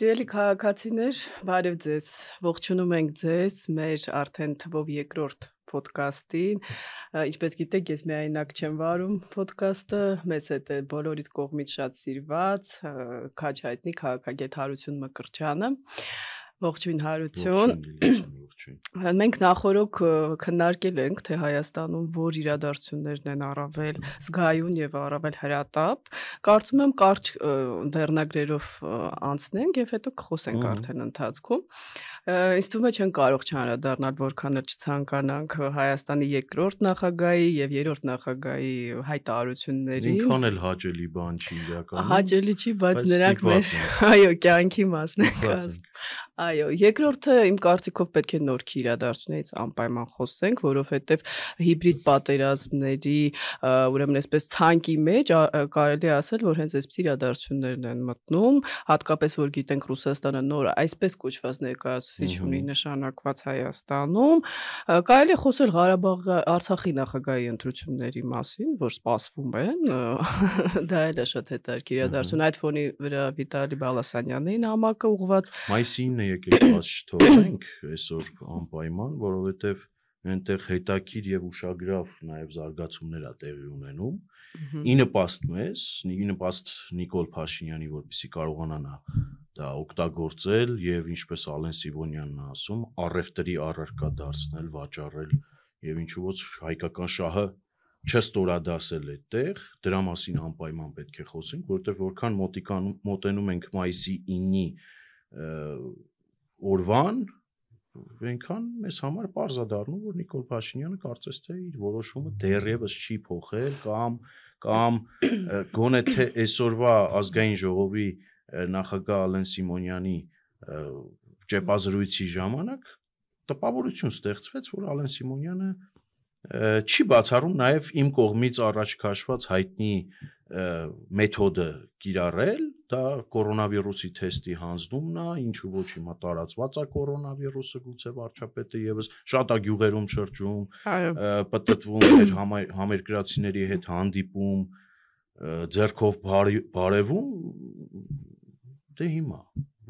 Սիրելի քաղաքացիներ, բարև ձեզ։ Ողջունում ենք ձեզ մեր արդեն թվով երկրորդ ոդկասթին։ Ինչպես գիտեք, ես միայնակ չեմ վարում ոդկասթը, մեզ հետ է բոլորիդ կողմից շատ սիրված քաջ հայտնի քաղաքագետ Հարություն Մկրտչյանը։ Ողջույն Հարություն։ Մենք նախորոք քննարկել ենք, թե Հայաստանում որ իրադարձություններն են առավել զգայուն եւ առավել հրատապ։ Կարծում եմ կարճ վերնագրերով անցնենք եւ հետո կխոսենք արդեն ընթացքում։ Ինձ թվում է չեն կարող չանդրադառնալ, որքան էլ չցանկանանք Հայաստանի երկրորդ նախագահի եւ երրորդ նախագահի հայտարարությունների։ Ինքան էլ հաճելի բան չի իրականում։ Հաճելի չի, բայց նրանք մեր այո, կյանքի մասն են կազմում։ Այո, երկրորդը իմ կարծիքով պետք է նորքի իրադարձություններից անպայման խոսենք, որովհետև հիբրիդ պատերազմների, ուրեմն այսպես ցանկի մեջ կարելի է ասել, որ հենց այսպես իրադարձություններն են մտնում, հատկապես որ գիտենք Ռուսաստանը նոր այսպես կոչված ներկայացուցիչ ունի նշանակված Հայաստանում, կարելի է խոսել Ղարաբաղի Արցախի նախագահի ընտրությունների մասին, որ սպասվում են, դա էլ է շատ հետաքրքիր իրադարձություն, այդ ֆոնի վրա Վիտալի Բալասանյանի նամակը ուղղված Մայիսին եկեք բաց չթողնենք այսօր անպայման, որովհետև այնտեղ հետաքրքիր եւ ուշագրավ նաեւ զարգացումներ է տեղի ունենում։ Ի նպաստ մեզ, ի նպաստ Նիկոլ Փաշինյանի, որպեսզի կարողանա դա օգտագործել եւ ինչպես Ալեն Սիվոնյանն ասում, առևտրի առարկա դարձնել, վաճառել եւ ինչու ոչ հայկական շահը չստորադասել այդտեղ, դրա մասին անպայման պետք է խոսենք, որովհետեւ որքան մոտենում ենք մայիսի 9-ի օրվան, այնքան մեզ համար պարզ է դառնում, որ Նիկոլ Փաշինյանը կարծես թե իր որոշումը դեռևս չի փոխել կամ գոնե թե այսօրվա ազգային ժողովի նախագահ Ալեն Սիմոնյանի ճեպազրույցի ժամանակ տպավորություն ստեղծվեց, որ Ալեն Սիմոնյանը չի բացառում նաև իմ կողմից առաջ քաշված հայտնի մեթոդը կիրառել, դա կորոնավիրուսի թեստի հանձնումն է, ինչու ոչ հիմա տարածված է կորոնավիրուսը, գուցե վարչապետը եւս շատ է գյուղերում շրջում, պտտվում էր համերկրացիների հետ հանդիպում, ձեռքով բարևում, դե հիմա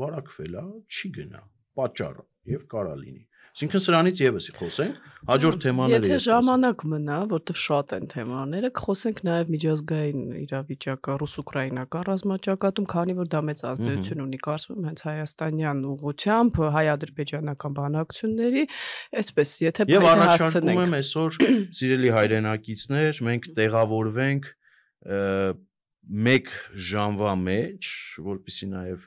վարակվել է, չի գնա, պատճառը եւ կարա լինի։ Այսինքն սրանից եւս խոսենք, հաջորդ թեմաները։ Եթե ժամանակ մնա, որտեվ շատ են թեմաները, կխոսենք նաեւ միջազգային իրավիճակը, ռուս-ուկրաինական ռազմաճակատում, քանի որ դա մեծ ազդեցություն ունի, կարծում եմ, հենց հայաստանյան ուղղությամբ, հայ-ադրբեջանական բանակցությունների, այսպես, եթե եւ առաջարկում եմ այսօր սիրելի հայրենակիցներ, մենք տեղավորվենք 1 ժամվա մեջ, որպեսզի նաեւ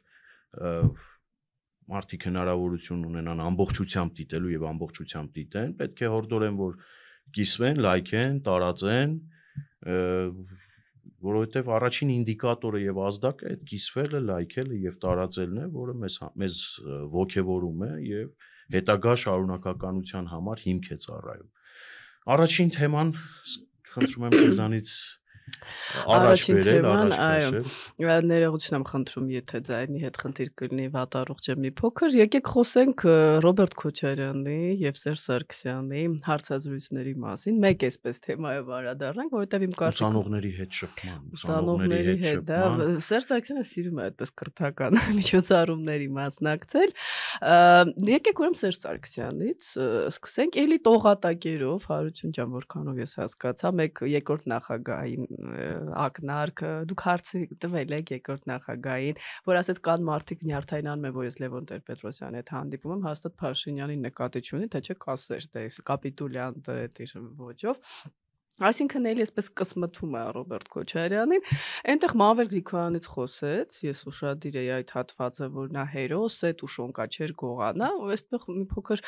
մարդիկ հնարավորություն ունենան ամբողջությամբ դիտելու եւ ամբողջությամբ դիտեն, պետք է հորդորեն, որ կիսվեն, լայքեն, տարածեն, որովհետեւ առաջին ինդիկատորը եւ ազդակը այդ կիսվելը, լայքելը եւ տարածելն է, որը մեզ ոգևորում է եւ հետագա շարունակականության համար հիմք է ծառայում։ Առաջին թեման խնդրում եմ քեզանից առաջ բերել, այո, ներողություն եմ խնդրում, եթե ձայնի հետ խնդիր կլինի, վատառողջ եմ մի փոքր, եկեք խոսենք Ռոբերտ Քոչարյանի եւ Սերժ Սարգսյանի հարցազրույցների մասին, մեկ էսպես թեմայով անդրադառնանք, որովհետեւ իմ կարծիքով ուսանողների հետ շփման, ուսանողների հետ, դա Սերժ Սարգսյանը սիրում է այդպես կրթական միջոցառումների մասնակցել։ Եկեք ուրեմն Սերժ Սարգսյանից սկսենք, էլի տողատակերով, Հարություն ջան, որքանով ես հասկացա, մեկ երկրորդ նախագահային ակնարկ, դուք հարցի տվել եք երկրորդ նախագահին, որ ասեց կան մարդիկ նյարդայնանում են, որ ես Լևոն Տեր-Պետրոսյանի հետ հանդիպում եմ, հաստատ Փաշինյանի նկատի չունի, թե չէ կասեր, թե կապիտուլյան դեր ոճով։ Այսինքն էլի այսպես կսմթում է Ռոբերտ Քոչարյանին, այնտեղ Մավել Գրիգորյանից խոսեց, ես ուշադիր էի այդ հատվածը, որ նա հերոս է, տուշոնկա չէր գողանա, ու այստեղ մի փոքր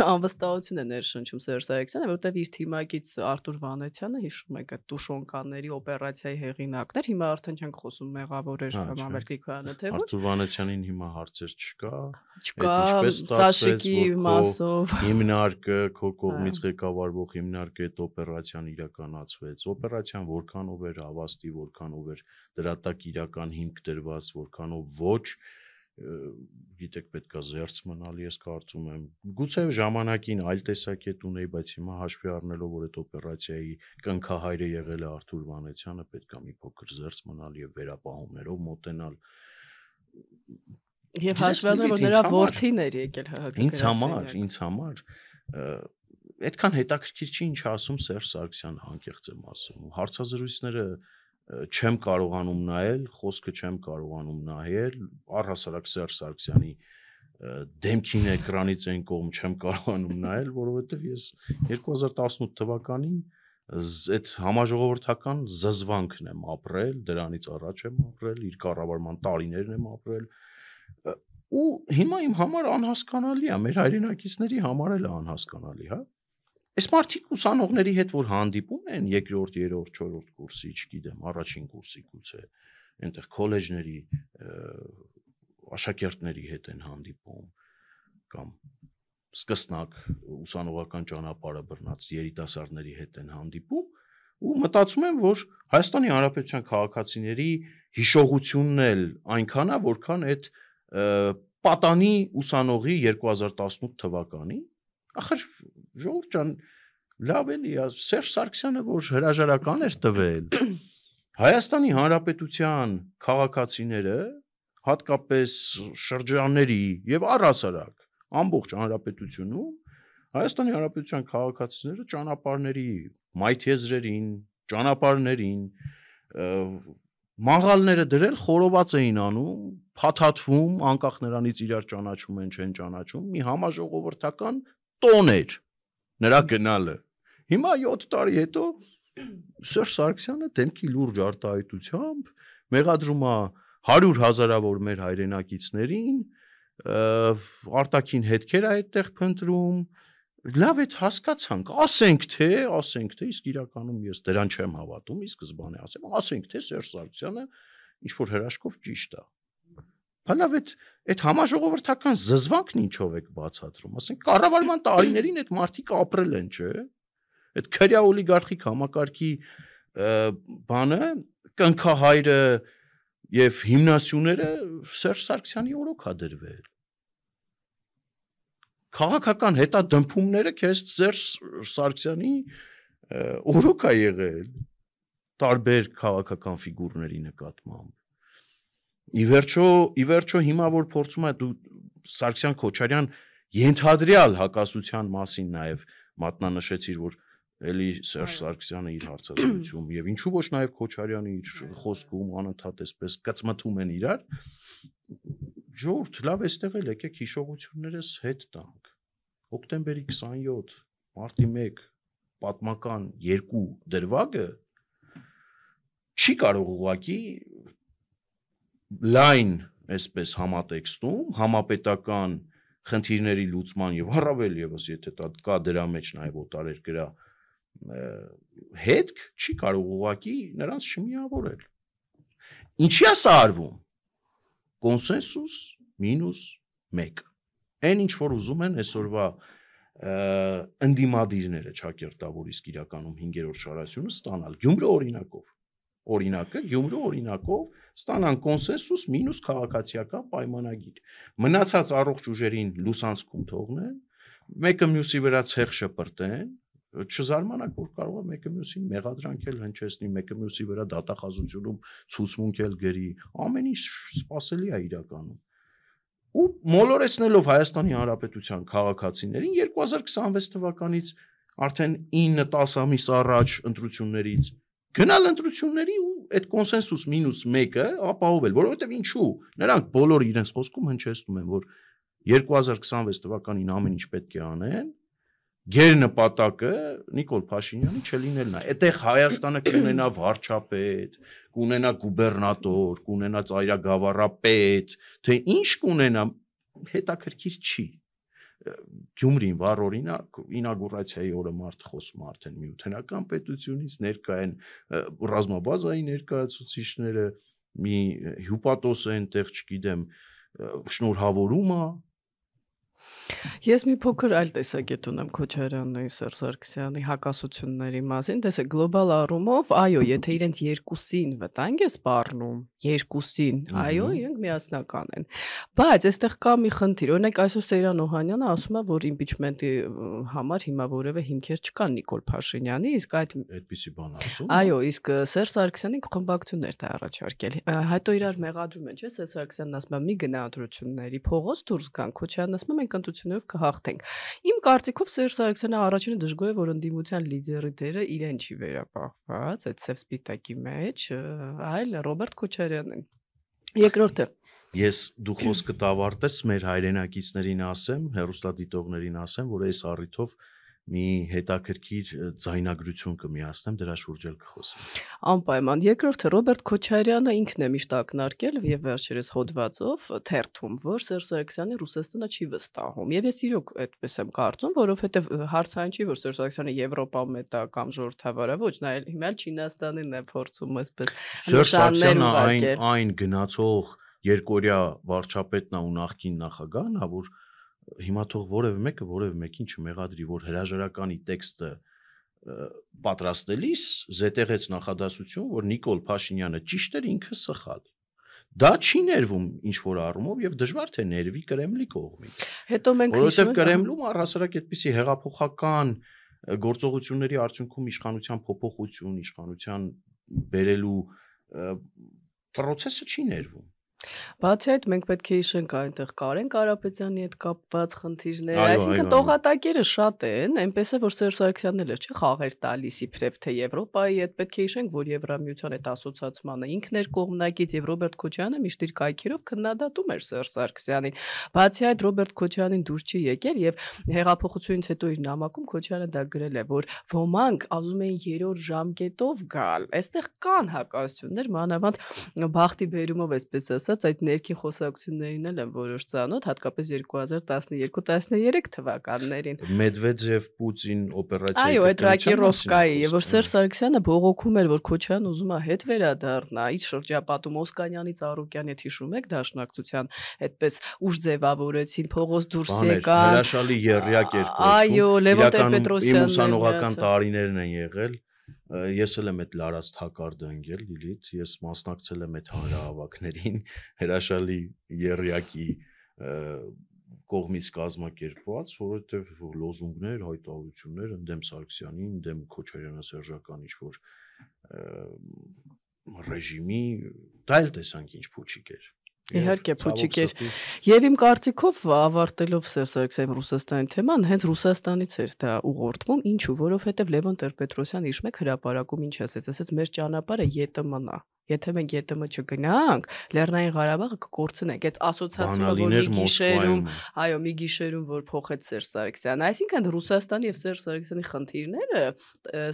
անվստահություն է ներշնչում Սերժ Սարգսյանը, որովհետև իր թիմակից Արտուր Վանեցյանը հիշում եք այդ տուշոնկաների օպերացիայի հեղինակներ, հիմա արդեն չենք խոսում մեղավոր էր Մավել Գրիգորյանը, թե ոչ։ Արտուր Վանեցյանին հիմա հարցեր չկա, ինչպես Սաշիկի մասով հիմնարկը քո կողմից ղեկավարվող հիմնարկը այդ օպերացիան իրականացվեց, օպերացիան որքանով էր հավաստի, որքանով էր դրա տակ իրական հիմք դրված, որքանով ոչ, գիտեք պետքա զերծ մնալ, ես կարծում եմ, գուցե ժամանակին այլ տեսակետ ունեի, բայց հիմա հաշվի առնելով, որ այդ օպերացիայի կնքահայրը եղել է Արտուր Վանեցյանը, պետքա մի փոքր զերծ մնալ եւ վերապահումներով մոտենալ։ Եվ հաշվառը որ նրա որդին էր եկել ՀՀԿ գրասենյակ։ Ինձ համար այդքան հետաքրքիր չի ինչ ասում Սերժ Սարգսյանը, անկեղծ եմ ասում։ Հարցազրույցները չեմ կարողանում նայել, խոսքը չեմ կարողանում նայել, առհասարակ Սերժ Սարգսյանի դեմքին էկրանից այն կողմ չեմ կարողանում նայել, որովհետև ես 2018 թվականին այդ համաժողովրդական զզվանքն եմ ապրել, դրանից առաջ եմ ապրել, իր կառավարման տարիներն եմ ապրել, ու հիմա իմ համար անհասկանալի է, մեր հայրենակիցների համար էլ անհասկանալի, հա։ Այս մարդիկ ուսանողների հետ որ հանդիպում են երկրորդ, երրորդ, չորրորդ կուրսի, չգիտեմ, առաջին կուրսի գուցե, այնտեղ քոլեջների աշակերտների հետ են հանդիպում կամ սկսնակ ուսանողական ճանապարհը բռնած երիտասարդների հետ են հանդիպում ու մտածում եմ, որ Հայաստանի Հանրապետության քաղաքացիների հիշողությունն էլ այնքան է, որքան այդ պատանի ուսանողի 2018 թվականի, ախր ժողովուրդ ջան, լավ էլի, Սերժ Սարգսյանը որ հրաժարական էր տվել, Հայաստանի Հանրապետության քաղաքացիները, հատկապես շրջանների եւ առհասարակ ամբողջ հանրապետությունում Հայաստանի Հանրապետության քաղաքացիները ճանապարհների, մայթեզրերին, ճանապարհներին մաղալները դրել խորոված էին անում, փաթաթվում, անկախ նրանից իրար ճանաչում են, չեն ճանաչում, մի համաժողովրդական տոն էր նրա գնալը։ Հիմա 7 տարի հետո Սերժ Սարգսյանը դեմքի լուրջ արտահայտությամբ մեղադրում է 100,000-ավոր մեր հայրենակիցներին, արտաքին հետքեր է այդտեղ փնտրում, լավ է հասկացանք, ասենք թե, իսկ իրականում ես դրան չեմ հավատում, ի սկզբանե ասեմ, ասենք թե Սերժ Սարգսյանը ինչ որ հրաշքով ճիշտ է։ Բալավ այդ համաժողովրդական զզվանքն ինչով եք բացատրում, ասենք կառավարման տարիներին այդ մարդիկ ապրել են, չէ՞։ Այդ քրյա օլիգարխիկ համակարգի բանը կնքահայրը եւ հիմնասյուները Սերժ Սարգսյանի օրոք է դրվել։ Քաղաքական հետադմփումները քեզ Սերժ Սարգսյանի օրոք է եղել տարբեր քաղաքական ֆիգուրների նկատմամբ։ Ի վերջո հիմա որ փորձում է դու Սարգսյան-Քոչարյան ենթադրյալ հակասության մասին նաև մատնանշեցիր, որ էլի Սերժ Սարգսյանը իր հարցազրույցում եւ ինչու ոչ նաև Քոչարյանը իր խոսքում անընդհատ էսպես կծմթում են իրար, ժողովուրդ լավ էստեղ էլ եկեք հիշողություններս հետ տանք։ Հոկտեմբերի 27, մարտի 1 պատմական 2 դրվագը չի կարող ուղղակի լայն այսպես համատեքստում համապետական խնդիրների լուծման եւ առավել եւս եթե կա դրա մեջ նաեւ օտարերկրյա հետք չի կարող ուղղակի նրանց չմիավորել։ Ինչի է սա արվում։ Կոնսենսուս -1։ Այն ինչ որ ուզում են այսօրվա ընդդիմադիրները ճակերտավոր իսկ իրականում 5-րդ շարասյունը ստանալ Գյումրու օրինակով։ Օրինակը Գյումրու օրինակով ստանան կոնսենսուս մինուս քաղաքացիական պայմանագիր։ Մնացած առողջ ուժերին լուսանցքում թողնեն, մեկը մյուսի վրա ցեղ շպրտեն, չզարմանաք, որ կարող է մեկը մյուսին մեղադրանք էլ հնչեցնի, մեկը մյուսի վրա դատախազությունում ցուցմունք էլ գրի, ամեն ինչ սպասելի է իրականում։ Ու մոլորեցնելով Հայաստանի Հանրապետության քաղաքացիներին 2026 թվականից արդեն 9-10 ամիս առաջ ընտրություններից գնալ ընտրությունների ու այդ կոնսենսուս -1-ը ապահովել, որովհետև ինչու, նրանք բոլորը իրենց խոսքում հնչեցնում են, որ 2026 թվականին ամեն ինչ պետք է անեն, գերնպատակը Նիկոլ Փաշինյանի չլինելն է։ Այդտեղ Հայաստանը կունենա վարչապետ, կունենա գուբերնատոր, կունենա ծայրագավառապետ, թե ինչ կունենա, հետաքրքիր չի։ Գյումրին վառ օրինակ ինագուրացիայի օրը մարդ խոսում արդեն միութենական պետությունից ներկա են ռազմաբազայի ներկայացուցիչները, մի հյուպատոս է այնտեղ, չգիտեմ, շնորհավորում է, Ես մի փոքր այլ տեսակետ ունեմ Քոչարյանի, Սերժ Սարգսյանի հակասությունների մասին, տեսեք գլոբալ առումով, այո, եթե իրենց երկուսին վտանգ է սպառնում, երկուսին, այո, իրենք միասնական են։ Բայց այստեղ կա մի խնդիր, օրինակ այսօր Սեյրան Օհանյանը ասում է, որ իմպիչմենտի համար հիմա որևէ հիմքեր չկան Նիկոլ Փաշինյանի, իսկ այդպիսի բան ասում։ Այո, իսկ Սերժ Սարգսյանին խմբակցություններ դա առաջարկել։ Հետո իրար մեղադրում են, չէ՞, Սերժ Սարգսյանն ասում է՝ մի գնահատությունների փողոց դուրս գան, Քոչարյանն ասում է՝ մենք ընտրություններով կհաղթենք։ Իմ կարծիքով Սերժ Սարգսյանը առաջինը դժգոհ է, որ ընդդիմության լիդերի դերը իրեն չի վերապահված այդ սև սպիտակի մեջ, այլ Ռոբերտ Քոչարյանին։ Երկրորդը Ես դու խոսքը ավարտես մեր հայրենակիցներին ասեմ, հեռուստադիտողներին ասեմ, որ այս առիթով մի հետաքրքիր ձայնագրություն կմիացնեմ, դրա շուրջ էլ կխոսեմ։ Անպայման երկրորդը Ռոբերտ Քոչարյանը ինքն է միշտ ակնարկել եւ վերջերս հոդվածով թերթում, որ Սերժ Սարգսյանի Ռուսաստանը չի վստահում։ Եվ ես իրոք այդպես եմ կարծում, որովհետեւ հարցային չի, որ Սերժ Սարգսյանը Եվրոպայում է դա կամ ժողովրդավարը, ոչ, նա հիմա Չինաստանին է փորձում այսպես նշաններ ուղարկել։ Այն գնացող երկորյա վարչապետն ու նախկին նախագահն, որ հիմա թող որևէ մեկին չմեղադրի, որ հրաժարականի տեքստը պատրաստելիս զետեղեց նախադասություն, որ Նիկոլ Փաշինյանը ճիշտ էր, ինքը սխալ։ Դա չի ներվում ինչ որ առումով եւ դժվար թե ներվի Կրեմլի կողմից։ Հետո մենք որովհետեւ Կրեմլում առհասարակ այդպիսի հեղափոխական գործողությունների արդյունքում իշխանության փոփոխություն, իշխանության բերելու process-ը չի ներվում։ Բացի այդ մենք պետք է հիշենք այնտեղ Կարեն Կարապետյանի հետ կապված խնդիրներ, այսինքն տողատակերը շատ են, այնպես է որ Սերժ Սարգսյանն էլ չէ խաղեր տալիս իբրև թե Եվրոպայի հետ, պետք է հիշենք որ Եվրամիության հետ ասոցիացմանը ինքն էր կողմնակից եւ Ռոբերտ Քոչարյանը միշտ իր կայքերով քննադատում էր Սերժ Սարգսյանին։ Բացի այդ Ռոբերտ Քոչարյանին դուր չի եկել եւ հեղափոխությունից հետո իր նամակում Քոչարյանը դա գրել է, որ ոմանք ասում էին երրորդ ժամկետով գալ։ Այստեղ կան հակասություններ, մանավանդ բախտի բերումով այսպես ասած այդ ներքին խոսակցություններին էլ են որոշ ծանոթ, հատկապես 2012-13 թվականներին։ Մեդվեդև-Պուտին օպերացիայի։ Այո, այդ ռակիրովկայի, եւ որ Սերժ Սարգսյանը բողոքում էր, որ Քոչարյանն ուզում է հետ վերադառնա, իր շրջապատում Օսկանյանի Ծառուկյանի հետ հիշում եք դաշնակցության այդպես ուժ ձևավորեցին, փողոց դուրս եկան։ Հրաշալի եռյակ էր կոչվում։ Այո, Լևոն Տեր-Պետրոսյանն իմ ուսանողական տարիներն են եղել։ Ես էլ եմ այդ լարած թակարդը ընկել Լիլիթ, ես մասնակցել եմ այդ հանրահավաքներին, հրաշալի եռյակի կողմից կազմակերպված, որովհետև լոզունգներ, հայտարարություններ ընդդեմ Սարգսյանի, ընդդեմ Քոչարյանասերժական ինչ-որ ռեժիմի, դա էլ տեսանք ինչ փուչիկ էր։ Իհարկե փուչիկ էր։ Եվ իմ կարծիքով ավարտելով Սերժ Սարգսյանի Ռուսաստանի թեման, հենց Ռուսաստանից էր դա ուղղորդվում, ինչու, որովհետև Լևոն Տեր-Պետրոսյանը իշ մեկ հրապարակում ինչ ասեց, մեր ճանապարհը ԵՏՄ-ն է։ Եթե մենք ԵՏՄ չգնանք, Լեռնային Ղարաբաղը կկորցնենք։ Այդ ասոցիացիոնը որ մի գիշերում, այո, մի գիշերում որ փոխեց Սերժ Սարգսյանը, այսինքն Ռուսաստանի եւ Սերժ Սարգսյանի խնդիրները,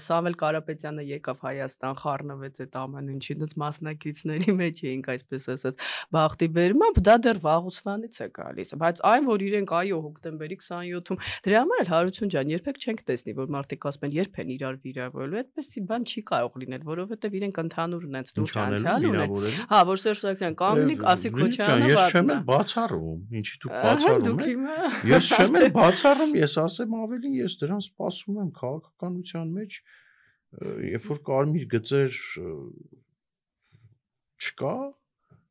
Սամվել Կարապետյանը եկավ Հայաստան, խառնվեց այդ ամեն ինչի, դից մասնակիցների մեջ էինք, այսպես ասած, բախտի բերմամբ, դա դեռ վաղուցվանից է գալիս, բայց այն որ իրենք այո հոկտեմբերի 27-ում, դրա համար էլ Հարություն ջան, երբեք չենք տեսնի, որ մարդիկ ասում են երբ են իրար վիրավորելու, այդպեսի բան չի կարող լինել, որովհետեւ իրենք ընդհանուր ունեն դուրս անցյալ ունեն։ Հա, որ Սերժ Սարգսյան կանգնի, ասի Քոչարյանը ես չեմ բացառում, ինչի դուք բացառում եք։ Ես չեմ բացառում, ես ասեմ ավելին, ես դրան սպասում եմ քաղաքականության մեջ, երբ որ կարմիր գծեր չկա,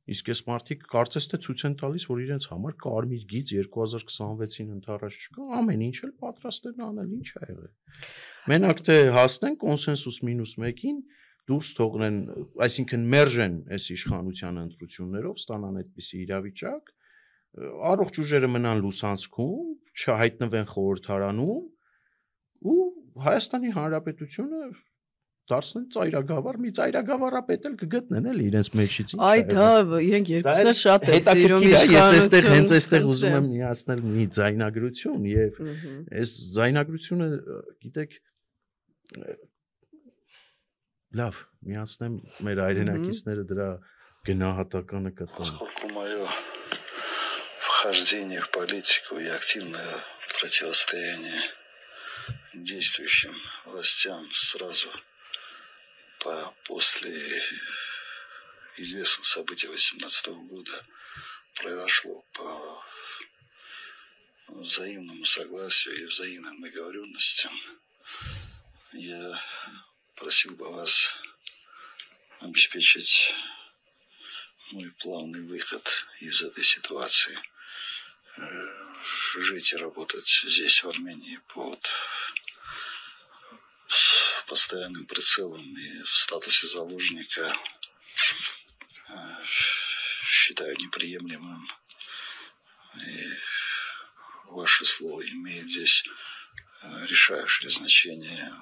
իսկ այս մարդիկ կարծես թե ցույց են տալիս, որ իրենց համար կարմիր գիծ 2026-ին ընդառաջ չկա, ամեն ինչ էլ պատրաստ են անել, ինչ ա եղել։ Մենակ թե հասնեն կոնսենսուս -1-ին, դուրս թողնեն, այսինքն մերժեն այս իշխանության ընտրություններով, ստանան այդպիսի իրավիճակ, առողջ ուժերը մնան լուսանցքում, չհայտնվեն խորհրդարանում ու Հայաստանի Հանրապետությունը դարձնեն ծայրագավառ, մի ծայրագավառապետ էլ կգտնեն էլ իրենց մեջից։ Այդ հա, իրենք երկուսն էլ շատ են սիրում իշխանություն։ Ես այստեղ հենց այստեղ ուզում եմ միացնել մի ձայնագրություն եւ այս ձայնագրությունը, գիտեք, լավ, միացնեմ մեր հայրենակիցները դրա գնահատականը կտան։ Поскольку мое вхождение в политику и активное противостояние действующим властям сразу после известных событий 2018 года произошло по взаимному согласию и взаимным договоренностям я просил бы вас обеспечить мой плавный выход из этой ситуации. Жить и работать здесь, в Армении, под постоянным прицелом и в статусе заложника считаю неприемлемым. И ваше слово имеет здесь решающее значение.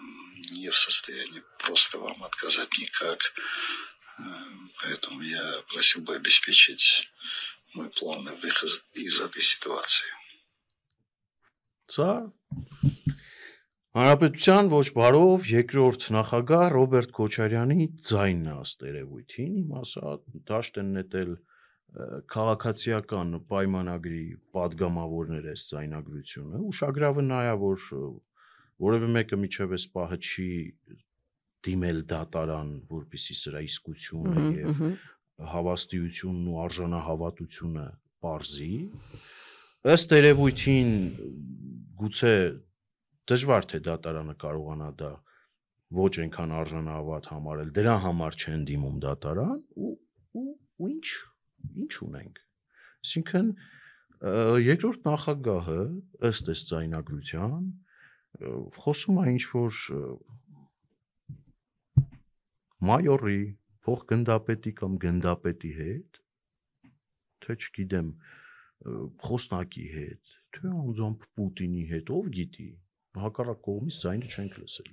Не в состоянии просто вам отказать никак. Поэтому я просил бы обеспечить мой плавный выход из этой ситуации. Սա Հանրապետության ոչ բարով երկրորդ նախագահ Ռոբերտ Քոչարյանի ձայնն է ըստ երևույթին, իմ ասա դաշտ են նետել քաղաքացիական պայմանագրի падգամավորներ այս ձայնագրությունը, ուշագրավը նա է, որ որևէ մեկը միջև այս պահը չի դիմել դատարան, որպեսզի սրա իսկությունը եւ հավաստիությունն ու արժանահավատությունը պարզի, ըստ երևույթին գուցե դժվար թե դատարանը կարողանա դա ոչ այնքան արժանահավատ համարել, դրա համար չեն դիմում դատարան ու ինչ ունենք։ Այսինքն երկրորդ նախագահը ըստ այս ձայնագրության խոսում է ինչ-որ մայորի, փոխգնդապետի կամ գնդապետի հետ, թե չգիտեմ խոսնակի հետ, թե անձամբ Պուտինի հետ, ով գիտի, հակառակ կողմից ձայնը չենք լսել։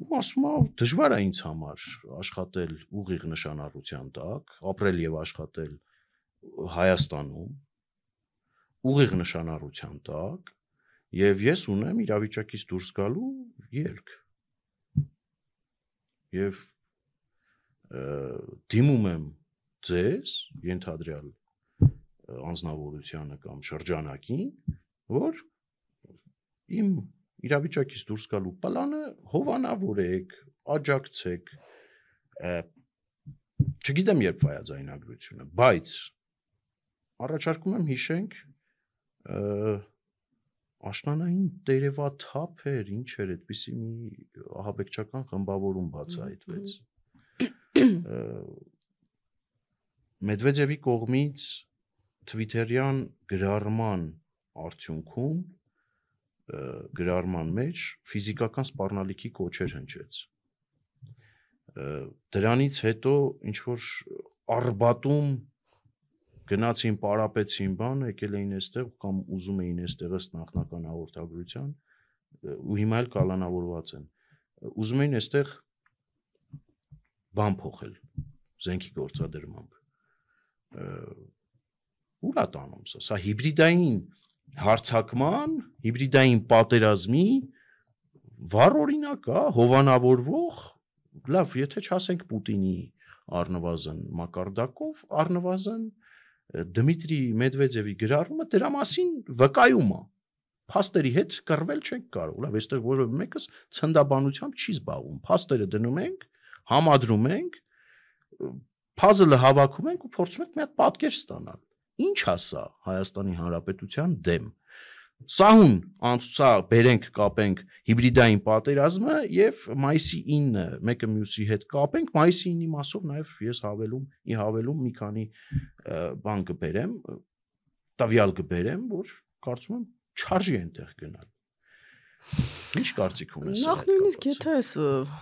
Ու ասում է, դժվար է ինձ համար աշխատել ուղիղ նշանառության տակ, ապրել եւ աշխատել Հայաստանում, ուղիղ նշանառության տակ, եւ ես ունեմ իրավիճակից դուրս գալու ելք։ Եվ դիմում եմ ձեզ, ենթադրյալ անձնավորությանը կամ շրջանակին, որ իմ իրավիճակից դուրս գալու պլանը հովանավորեք, աջակցեք, չգիտեմ երբ վայա ձայնագրությունը, բայց առաջարկում եմ հիշենք աշնանային տերևաթափ էր, ինչ էր, այդպիսի մի ահաբեկչական խմբավորում բացահայտվեց։ Մեդվեդևի կողմից Թվիթերյան գրառման արդյունքում գրառման մեջ ֆիզիկական սպառնալիքի կոչեր հնչեց։ Դրանից հետո ինչ որ Արբատում գնացին պարապեցին բան, եկել էին այստեղ կամ ուզում էին այստեղ ըստ նախնական հաղորդագրության ու հիմա էլ կալանավորված են։ Ուզում էին այստեղ բան փոխել զենքի գործադրմամբ։ Ուր է տանում սա։ Սա հիբրիդային հարցակման, հիբրիդային պատերազմի վառ օրինակ է, հովանավորվող, լավ, եթե չասենք Պուտինի առնվազն մակարդակով, առնվազն Դմիտրի Մեդվեդևի գրառումը դրա մասին վկայում է։ Փաստերի հետ կռվել չենք կարող, լավ, այստեղ որևէ մեկս ցնդաբանությամբ չի զբաղվում։ Փաստերը դնում ենք, համադրում ենք, puzzle-ը հավաքում ենք ու փորձում ենք մի հատ պատկեր ստանալ։ Ինչ է սա Հայաստանի Հանրապետության դեմ։ Սահուն անցուցա բերենք կապենք հիբրիդային պատերազմը եւ մայիսի 9-ը մեկը մյուսի հետ կապենք, մայիսի 9-ի մասով նաեւ ես հավելում մի քանի բան կբերեմ, տվյալ կբերեմ, որ կարծում եմ չարժի այնտեղ գնալ։ Ինչ կարծիք ունես։ Նախ նույնիսկ եթե այս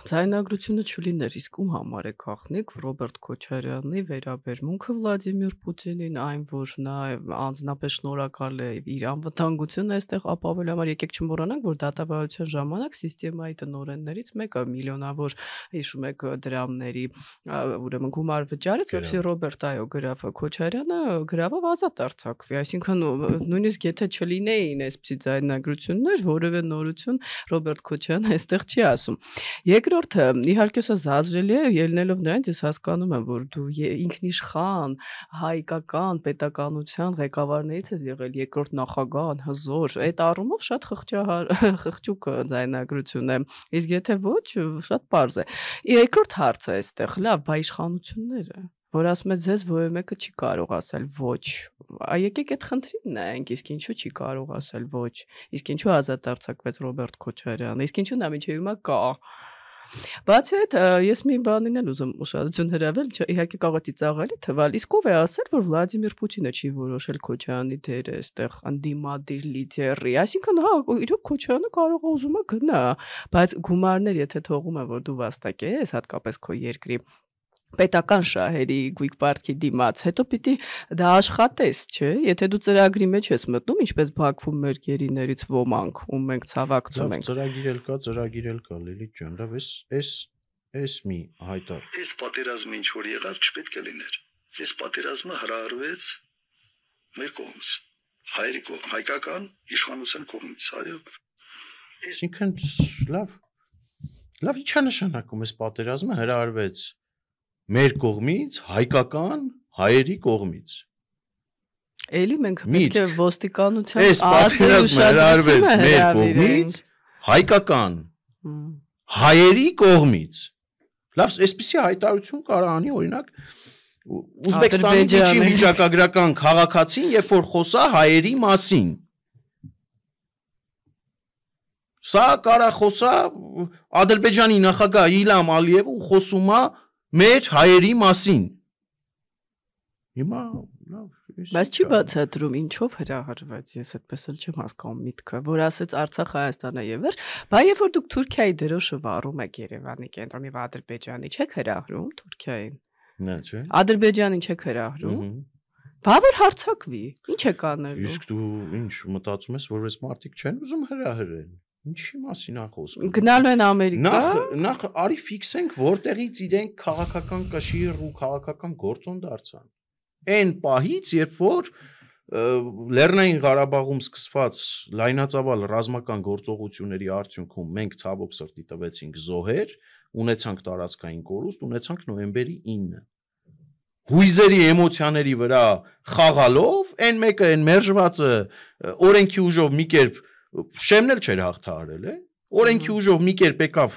ձայնագրությունը չլիներ, իսկ ում համար է գաղտնիք Ռոբերտ Քոչարյանի վերաբերմունքը Վլադիմիր Պուտինին, այն որ նա անձնապես շնորհակալ է իր անվտանգությունը այստեղ ապավելու համար, եկեք չմոռանանք, որ դատավարության ժամանակ սիստեմայի տնօրեններից մեկը միլիոնավոր, հիշում եք, դրամների ուրեմն գումար վճարեց, որպեսզի Ռոբերտ գրաֆ Քոչարյանը գրավով ազատ արձակվի, այսինքն նույնիսկ եթե չլինեին այսպիսի ձայնագրություններ, որևէ նորություն Ռոբերտ Քոչարյանը այստեղ չի ասում։ Երկրորդը, իհարկե սա զազրելի է, ելնելով նրանից ես հասկանում եմ, որ դու ինքնիշխան հայկական պետականության ղեկավարներից ես եղել երկրորդ նախագահ, հզոր, այդ առումով շատ խղճուկ ձայնագրություն է։ Իսկ եթե ոչ, շատ պարզ է։ Երկրորդ հարցը այստեղ, լավ, բա իշխանությունները որ ասում է ձեզ որևէ մեկը չի կարող ասել ոչ։ Եկեք այդ խնդրին նայենք, իսկ ինչու չի կարող ասել ոչ։ Իսկ ինչու ազատ արձակվեց Ռոբերտ Քոչարյանը։ Իսկ ինչու նա մինչև հիմա կա։ Բացի այդ, ես մի բանին էլ ուզում ուշադրություն հրավիրել, իհարկե կարող է ծիծաղելի թվալ, իսկ ով է ասել, որ Վլադիմիր Պուտինը չի որոշել Քոչարյանի դերը այստեղ անդիմադիր լիդերի, այսինքն հա, իրոք Քոչարյանը կարող է ուզում է գնա, բայց գումարներ եթե թողում է, որ դու վաստակես, հատկապես քո երկրի պետական շահերի գույք պարտքի դիմաց, հետո պիտի դա աշխատես, չէ՞, եթե դու ծրագրի մեջ ես մտնում, ինչպես Բաքվում մեր գերիներից ոմանք, ում մենք ցավակցում ենք։ Ծրագիր էլ կա, Լիլիթ ջան, դա էս մի հայտար։ Այս պատերազմը ինչ որ եղավ, չպետք է լիներ։ Այս պատերազմը հրահրվեց մեր կողմից, հայերի կողմ, հայկական իշխանության կողմից, այո։ Այսինքն լավ ի՞նչ է նշանակում այս պատերազմը հրահրվեց մեր կողմից, հայկական հայերի կողմից։ Էլի մենք պետք է ոստիկանության այս պատերազմը հրահրվեց մեր կողմից, հայկական հայերի կողմից։ Լավ, այսպիսի հայտարարություն կարող անի, օրինակ, Ուզբեկստանի դիչի վիճակագրական քաղաքացին, երբ որ խոսա հայերի մասին։ Սա կարող խոսա Ադրբեջանի նախագահ Իլհամ Ալիևը ու խոսում է մեր հայերի մասին։ Հիմա լավ, բայց չի բացատրում ինչով հրահրվեց, ես այդպես էլ չեմ հասկանում միտքը, որ ասեց Արցախ Հայաստանը եւ վերջ, բայց երբ որ դուք Թուրքիայի դրոշը վառում եք Երևանի կենտրոնի եւ Ադրբեջանի, չեք հրահրում Թուրքիային։ Նա չէ։ Ադրբեջանին չեք հրահրում։ Բա որ հարցակվի, ինչ եք անելու։ Իսկ դու ինչ մտածում ես, որ այս մարդիկ չեն ուզում հրահրեն։ Ինչի մասին է խոսքը։ Գնալու են Ամերիկա։ Նախ արի ֆիքսենք, որտեղից իրենք քաղաքական կշիռ ու քաղաքական գործոն դարձան։ Այն պահից, երբ որ Լեռնային Ղարաբաղում սկսված լայնածավալ ռազմական գործողությունների արդյունքում մենք ցավոք սրտի տվեցինք զոհեր, ունեցանք տարածքային կորուստ, ունեցանք նոյեմբերի 9-ը։ Հույզերի էմոցիաների վրա խաղալով, այն մեկը, այն մերժվածը օրենքի ուժով մի կերպ Շեմն էլ չէր հաղթահարել, օրենքի ուժով մի կերպ եկավ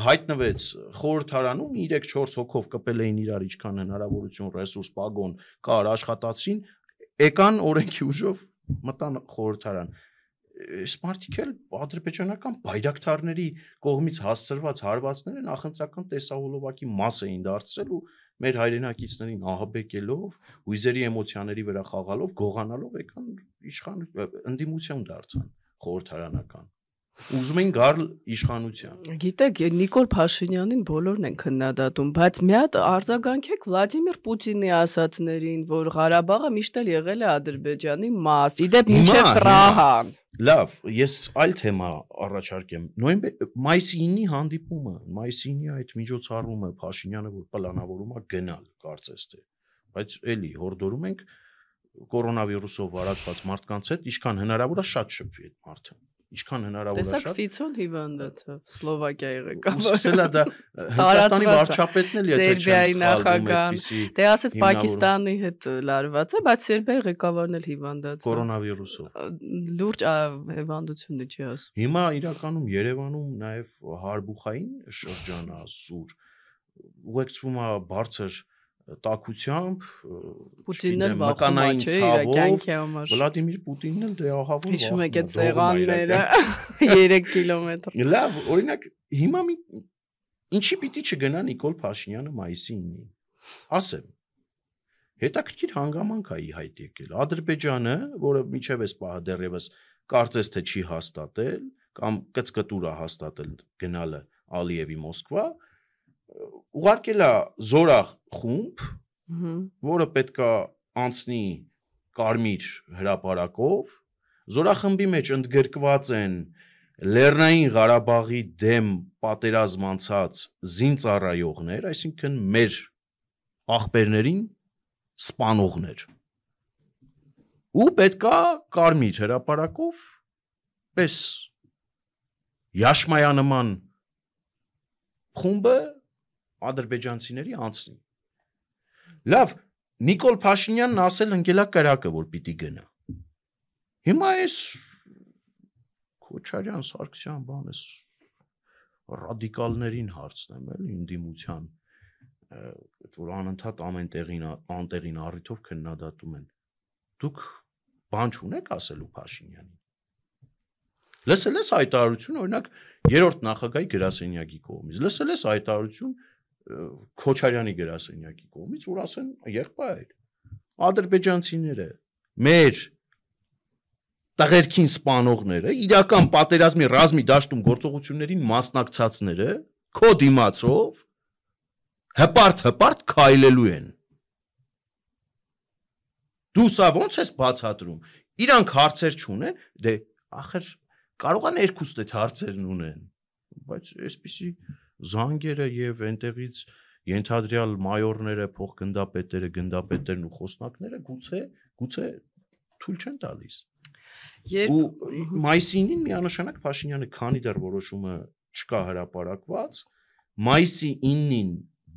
հայտնվեց խորհրդարանում 3-4 հոգով կպել էին իրար ինչքան հնարավորություն ռեսուրս պագոն կար աշխատացին եկան օրենքի ուժով մտան խորհրդարան այս մարդիկ էլ ադրբեջանական բայրակթարների կողմից հասցրված հարվածները նախընտրական տեսահոլովակի մաս էին դարձրել ու մեր հայրենակիցներին ահաբեկելով հույզերի էմոցիաների վրա խաղալով գողանալով եկան իշխան ընդդիմություն դարձան խորհրդարանական ուզում են գալ իշխանության։ Գիտեք, Նիկոլ Փաշինյանին բոլորն են քննադատում, բայց մի հատ արձագանքեք Վլադիմիր Պուտինի ասածներին, որ Ղարաբաղը միշտ էլ եղել է Ադրբեջանի մաս, իդեպ մինչև Պրահան։ Լավ, ես այլ թեմա առաջարկեմ։ Մայիսի 9-ի հանդիպումը, մայիսի 9-ի այդ միջոցառումը Փաշինյանը որ պլանավորում է գնալ, կարծես թե, բայց էլի հորդորում ենք կորոնավիրուսով վարակված մարդկանց հետ ինչքան հնարավոր է շատ շփվի այդ մարդը։ Ինչքան հնարավոր է շատ։ Տեսակ Ֆիցոն հիվանդացավ Սլովակիայի ղեկավարը։ Սկսել է դա Հնդկաստանի վարչապետն էլ եթե չեմ սխալվում այդպիսի։ Դե ասեց Պակիստանի հետ լարված է, բայց Սերբիայի ղեկավարն էլ հիվանդացավ կորոնավիրուսով։ Լուրջ հիվանդություն չի ասում։ Հիմա իրականում Երևանում նաև հարբուխային շրջան է սուր։ Ուղեկցվում է բարձր տաքությամբ Պուտինն էլ վախում է իր կյանքի համար։ Վլադիմիր Պուտինն էլ դե ահա որ հիշում եք այդ սեղանները 3 կիլոմետր։ Լավ, օրինակ հիմա ինչի պիտի չգնա Նիկոլ Փաշինյանը մայիսի 9-ին։ Ասեմ, հետաքրքիր հանգամանք է ի հայտ եկել։ Ադրբեջանը, որը միջև էս պահը դեռևս կարծես թե չի հաստատել կամ կծկտուր է հաստատել գնալը Ալիևի Մոսկվա, ուղարկել է զորախ խումբ, որը պետքա անցնի կարմիր հրապարակով, զորախմբի մեջ ընդգրկված են Լեռնային Ղարաբաղի դեմ պատերազմ անցած զինծառայողներ, այսինքն մեր աղբերներին սպանողներ։ Ու պետքա կարմիր հրապարակով պես Յաշմայանման խումբը ադրբեջանցիների անցնի։ Լավ, Նիկոլ Փաշինյանն ասել ընկելա կրակը, որ պիտի գնա։ Հիմա էս Քոչարյան, Սարգսյան, բան էս ռադիկալներին հարցնեմ, էլի ընդդիմության որ անընդհատ ամեն անտեղին առիթով քննադատում են։ Դուք բան չունեք ասելու Փաշինյանին։ Լսել ես հայտարարություն, օրինակ, երրորդ նախագահի գրասենյակի կողմից, լսել ես հայտարարություն Քոչարյանի գրասենյակի կողմից, որ ասեն, եղբայր, ադրբեջանցիները, մեր տղերքին սպանողները, իրական պատերազմի ռազմի դաշտում գործողություններին մասնակցածները, քո դիմացով հպարտ քայլելու են։ Դու սա ո՞նց ես բացատրում։ Իրանք հարցեր չունեն, դե ախր կարող են երկուստ այդ հարցերն ունեն, բայց այսպիսի զանգերը եւ այնտեղից ենթադրյալ մայորները, փոխգնդապետերը, գնդապետերն ու խոսնակները գուցե թույլ չեն տալիս։ Ու մայիսի 9-ին միանշանակ Փաշինյանը քանի դեռ որոշումը չկա հրապարակված, մայիսի 9-ին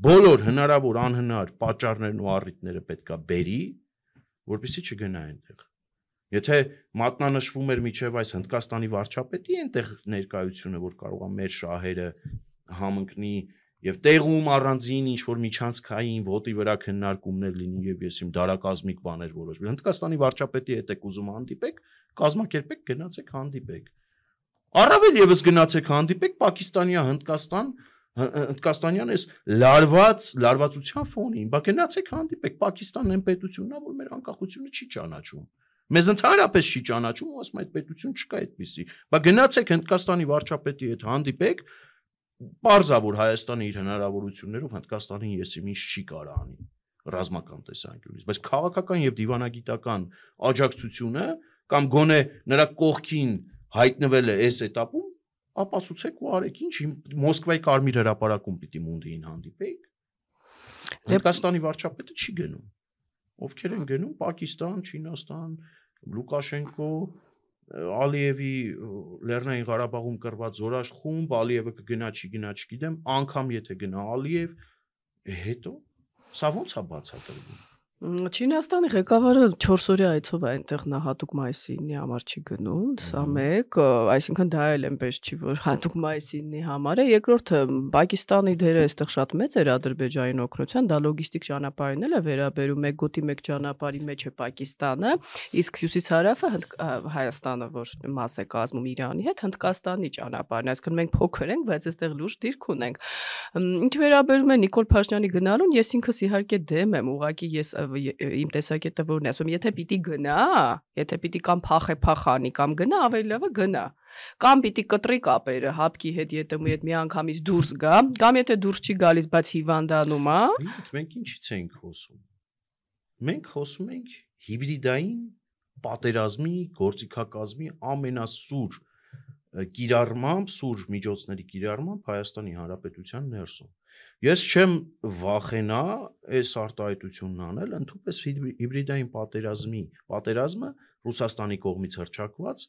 բոլոր հնարավոր անհնար պատճառներն ու առիթները պետքա բերի, որպեսզի չգնա այնտեղ։ Եթե մատնանշվում էր միջև այս Հնդկաստանի վարչապետի այնտեղ ներկայությունը, որ կարող է մեր շահերը համընկնի եւ տեղում առանձին ինչ որ միջանցքային ոտի վրա քննարկումներ լինի եւ ես իմ դարակազմիկ բաներ որոշվի։ Հնդկաստանի վարչապետի հետ եք ուզում հանդիպեք, կազմակերպեք, գնացեք հանդիպեք։ Առավել եւս գնացեք հանդիպեք Պակիստանիա, Հնդկաստանյան էս լարվածության ֆոնին, բա գնացեք հանդիպեք, Պակիստանն այն պետությունն է, որ մեր անկախությունը չի ճանաչում։ Մեզ ընդհանրապես չի ճանաչում ու ասում այդ պետություն չկա այդպիսի։ Բա գնացեք Հնդկաստանի վարչապետի հետ հանդիպեք, պարզա որ Հայաստանը իր հնարավորություններով Հնդկաստանին եսիմ ինչ չի կարող անի ռազմական տեսանկյունից, բայց քաղաքական եւ դիվանագիտական աջակցությունը կամ գոնե նրա կողքին հայտնվել է այս этаպում, ապացուցեք ու արեք, ինչ Մոսկվայի Կարմիր հրապարակում պիտի Մունդիին հանդիպեիք։ Հնդկաստանի վարչապետը չի գնում։ Ովքեր են գնում Պակիստան, Չինաստան, Լուկաշենկո, Ալիևի Լեռնային Ղարաբաղում կրված զորաշ խումբ, Ալիևը կգնա, չգնա, չգիտեմ, անգամ եթե գնա Ալիև, հետո սա ո՞նց է բացատրվում։ Չինաստանի ղեկավարը 4 օրյա այցով է այնտեղ նա հատուկ մայիսի 9-ի համար չի գնում, սա մեկ, այսինքն դա էլ այնպես չի, որ հատուկ մայիսի 9-ի համար է, երկրորդը Պակիստանի դերը այստեղ շատ մեծ էր Ադրբեջանի օգնության, դա լոգիստիկ ճանապարհին էլ է վերաբերում, մեկ գոտի մեկ ճանապարհի մեջ է Պակիստանը, իսկ հյուսիս հարավը Հայաստանը, որ մաս է կազմում Իրանի հետ, Հնդկաստանի ճանապարհն է, այսինքն մենք փոքր ենք, բայց այստեղ լուրջ դիրք ունենք։ Ինչ վերաբերում է Նիկոլ Փաշինյանի գնալուն, ես ինքս իհարկե դեմ եմ, ուղղակի ես իմ տեսակետը որն է, ասում եմ, եթե պիտի գնա, եթե պիտի կամ փախանի կամ գնա, ավելի լավը գնա։ Կամ պիտի կտրի կապերը հապկի հետ ԵՏՄ-ի հետ միանգամից դուրս գա, կամ եթե դուրս չի գալիս, բայց հիվանդանում է։ Մենք ինչից ենք խոսում։ Մենք խոսում ենք հիբրիդային պատերազմի, գործիքակազմի ամենասուր կիրառմամբ, սուր միջոցների կիրառմամբ Հայաստանի Հանրապետության ներսում։ Ես չեմ վախենա այս արտահայտությունն անել, ընդհանրապես հիբրիդային պատերազմը Ռուսաստանի կողմից հռչակված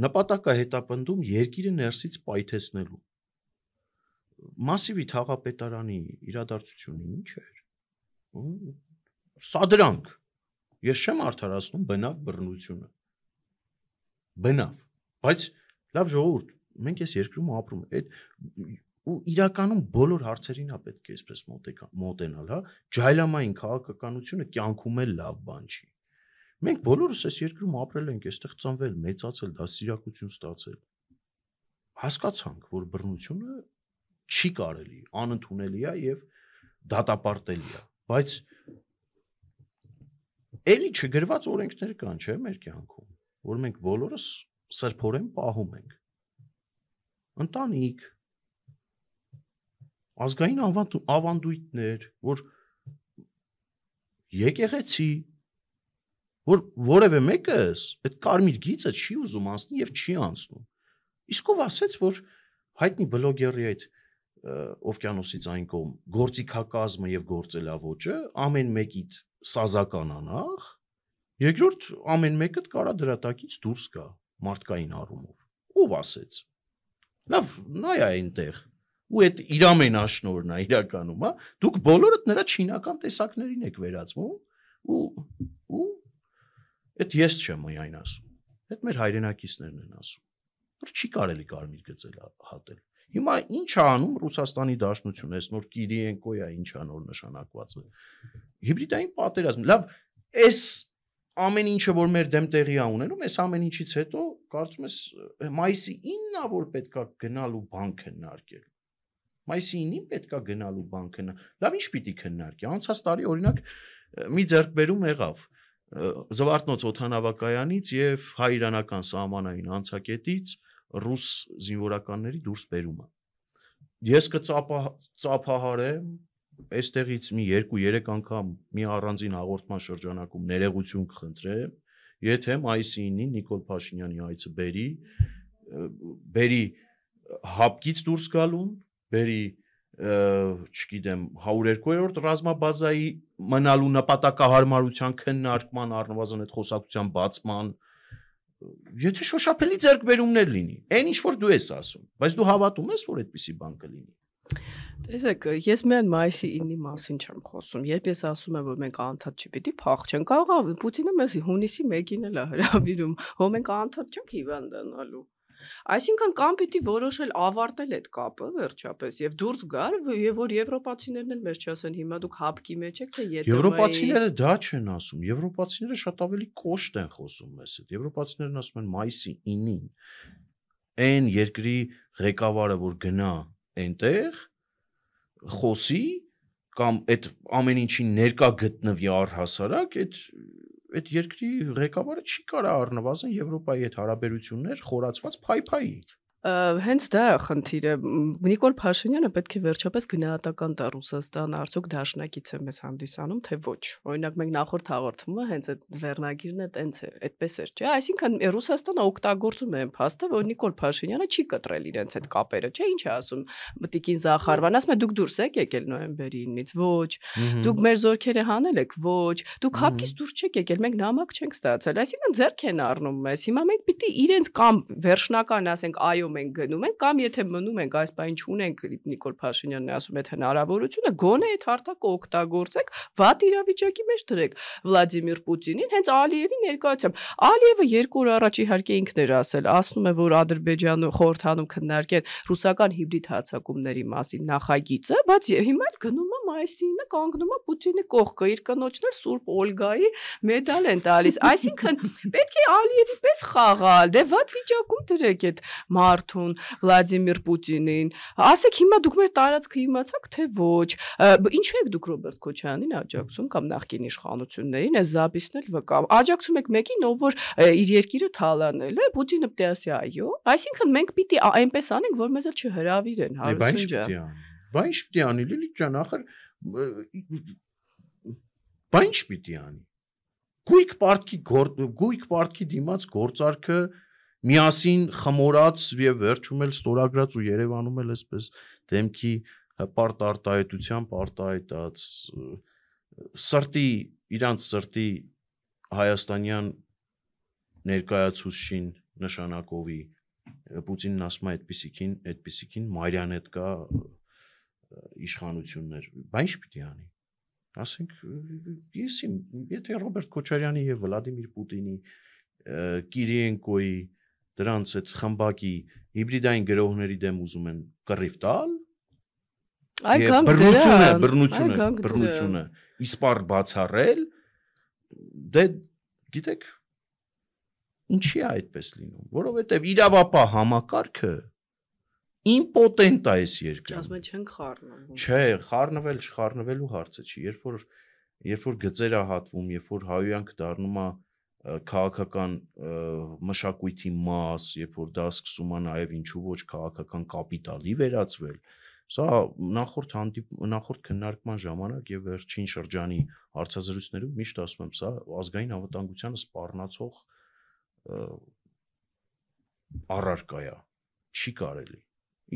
նպատակ է հետապնդում երկիրը ներսից պայթեցնելու։ Մասիվի թաղապետարանի իրադարձությունը ինչ էր։ Սադրանք։ Ես չեմ արդարացնում բնավ բռնությունը։ Բնավ, բայց լավ ժողովուրդ, մենք այս երկրում ապրում ենք, ու իրականում բոլոր հարցերին է պետք է այսպես մոտենալ, հա, ջայլամային քաղաքականությունը կյանքում էլ լավ բան չի։ Մենք բոլորս այս երկրում ապրել ենք, այստեղ ծնվել, մեծացել, դաստիարակություն ստացել։ Հասկացանք, որ բռնությունը չի կարելի, անընդունելի է եւ դատապարտելի է, բայց էլի չգրված օրենքներ կան, չէ՞, մեր կյանքում, որ մենք բոլորս սրբորեն պահում ենք։ Ընտանիք, ազգային ավանդույթներ, որ եկեղեցի, որ որևէ մեկս այդ կարմիր գիծը չի ուզում անցնի եւ չի անցնում։ Իսկ ով ասեց, որ հայտնի բլոգերի այդ օվկիանոսից այն կողմ գործիքակազմը եւ գործելավոճը ամեն մեկիդ սազականանախ, երկրորդ ամեն մեկը կարա դրա տակից դուրս գա մարդկային առումով։ Ով ասեց։ Լավ, նայ այնտեղ։ Ու այդ իր ամենաշնորհն է իրականում, հա։ Դուք բոլորդ նրա չինական տեսակներին եք վերածվում ու այդ ես չեմ միայն ասում։ Այդ մեր հայրենակիցներն են ասում։ Որ չի կարելի կարմիր գծել հատել։ Հիմա ինչ է անում Ռուսաստանի Դաշնությունը, այս նոր Կիրիենկոյա ինչ է նոր նշանակվածը։ Հիբրիդային պատերազմ։ Լավ, այս ամեն ինչը որ մեր դեմ տեղի է ունենում, այս ամեն ինչից հետո կարծում ես մայիսի 9-ը որ պետքա գնալու բան քննարկել։ Մայիսի 9-ին պետքա գնալու բան քննարկել։ Լավ, ինչ պիտի քննարկի։ Անցած տարի օրինակ մի ձեռքբերում եղավ Զվարթնոց օդանավակայանից եւ հայ-իրանական սահմանային անցակետից ռուս զինվորականների դուրս բերումը։ Ես կծափահարեմ այստեղից մի 2-3 անգամ մի առանձին հաղորդման շրջանակում ներողություն կխնդրեմ, եթե մայիսի 9-ին Նիկոլ Փաշինյանի այցը բերի հապկից դուրս գալուն, բերի չգիտեմ 102-րդ ռազմաբազայի մնալու նպատակահարմարության քննարկման առնվազն այդ խոսակցության բացման, եթե շոշափելի ձեռքբերումներ լինի, այն ինչ որ դու ես ասում, բայց դու հավատում ես, որ այդպիսի բան կլինի։ Տեսեք, ես միայն մայիսի 9-ի մասին չեմ խոսում։ Երբ ես ասում եմ, որ մենք անդադ չպիտի փախչենք, կարող է Պուտինը մեզ հունիսի 1-ին էլ հրավիրում, որ մենք անդադ չենք հիվանդանալու։ Այսինքն կամ պիտի որոշել ավարտել այդ կապը վերջապես եւ դուրս գալ, եւ որ եվրոպացիներն էլ մեզ չասեն հիմա դուք հապկի մեջ եք թե ԵՏՄ-ի։ Եվրոպացիները դա չեն ասում, եվրոպացիները շատ ավելի կոշտ են խոսում մեզ հետ։ Եվրոպացիներն ասում են մայիսի 9-ին այն երկրի ղեկավարը որ գնա այնտեղ խոսի կամ այդ ամեն ինչին ներկա գտնվի առհասարակ այդ երկրի ղեկավարը չի կարա առնվազն Եվրոպայի հետ հարաբերություններ խորացված փայփայի։ Հենց դա է խնդիրը։ Նիկոլ Փաշինյանը պետք է վերջապես գնահատական տա Ռուսաստանը, արդյոք դաշնակից է մեզ հանդիսանում, թե ոչ։ Օրինակ մենք նախորդ հաղորդումը հենց այդ վերնագիրն է տենց էր, այդպես էր, չէ՞։ Այսինքն Ռուսաստանը օգտագործում է այն փաստը, որ Նիկոլ Փաշինյանը չի կտրել իրենց այդ կապերը, չէ՞։ Ինչ է ասում Տիկին Զախարովան, ասում է դուք դուրս եք եկել նոյեմբերի 9-ից, ոչ։ Դուք մեր զորքերը հանել եք, ոչ։ Դուք հապկից դուրս չեք եկել, մենք նամակ չենք ստացել։ Այսինքն ձեռք են առնում մեզ։ Հիմա մենք պիտի իրենց կամ վերջնական ասենք այո մենք գնում ենք կամ եթե մնում ենք այս բան չունենք Նիկոլ Փաշինյանն ասում այդ հնարավորությունը գոնե այդ հարթակը օգտագործեք վատ իրավիճակի մեջ դրեք Վլադիմիր Պուտինին հենց Ալիևի ներկայությամբ Ալիևը 2 օր առաջ իհարկե ինքն էր ասում է որ Ադրբեջանը խորհրդանում քննարկել ռուսական հիբրիդ հարձակումների մասին նախագիծը բայց հիմա էլ գնում է մայիսի 9-ը կանգնում է Պուտինի կողքը իր կնոջն էլ Սուրբ Օլգայի մեդալ են տալիս այսինքն պետք է Ալիևի պես խաղալ դե վատ վիճակում դրեք այդ Մարդուն Վլադիմիր Պուտինին ասեք հիմա դուք մեր տարածքը իմացաք թե ոչ ինչու եք դուք Ռոբերտ Քոչարյանին աջակցում կամ նախկին իշխանություններին այս զաբիսն էլ վկա աջակցում եք մեկին ով որ իր երկիրը թալանել է Պուտինը պիտի ասի այո այսինքն մենք պիտի այնպես անենք որ մեզ չհրավիրեն հարություն ջան Բա ինչ պիտի անի Լիլիթ ջան ախր բա ինչ պիտի անի գույք պարտքի դիմաց գործարքը միասին խմորած եւ վերջում էլ ստորագրած ու Երևանում էլ այսպես դեմքի հպարտ արտահայտությամբ արտահայտած իրանց սրտի հայաստանյան ներկայացուցչին նշանակովի Պուտինն ասում է այդպիսիքին մարիոնետկա իշխանություններ բա ինչ պիտի անի ասենք եթե Ռոբերտ Քոչարյանի եւ Վլադիմիր Պուտինի Կիրիենկոյի դրանց այդ խմբակի հիբրիդային գրողների դեմ ուզում են կռիվ տալ բռնությունը իսպառ բացառել դե գիտեք ինչի է այդպես լինում որովհետև իրավապահ համակարգը իմպոտենտ է այս երկրում ասում են չենք խառնվում չէ խառնվելու հարցը չի երբ որ գծեր է հատվում երբ որ հայոյանք դառնում է քաղաքական մշակույթի մաս, երբ որ դա սկսում է նաև ինչու ոչ քաղաքական կապիտալի վերածվել, սա նախորդ քննարկման ժամանակ եւ վերջին շրջանի հարցազրույցներում միշտ ասում եմ, սա ազգային անվտանգությանը սպառնացող առարկա է, չի կարելի։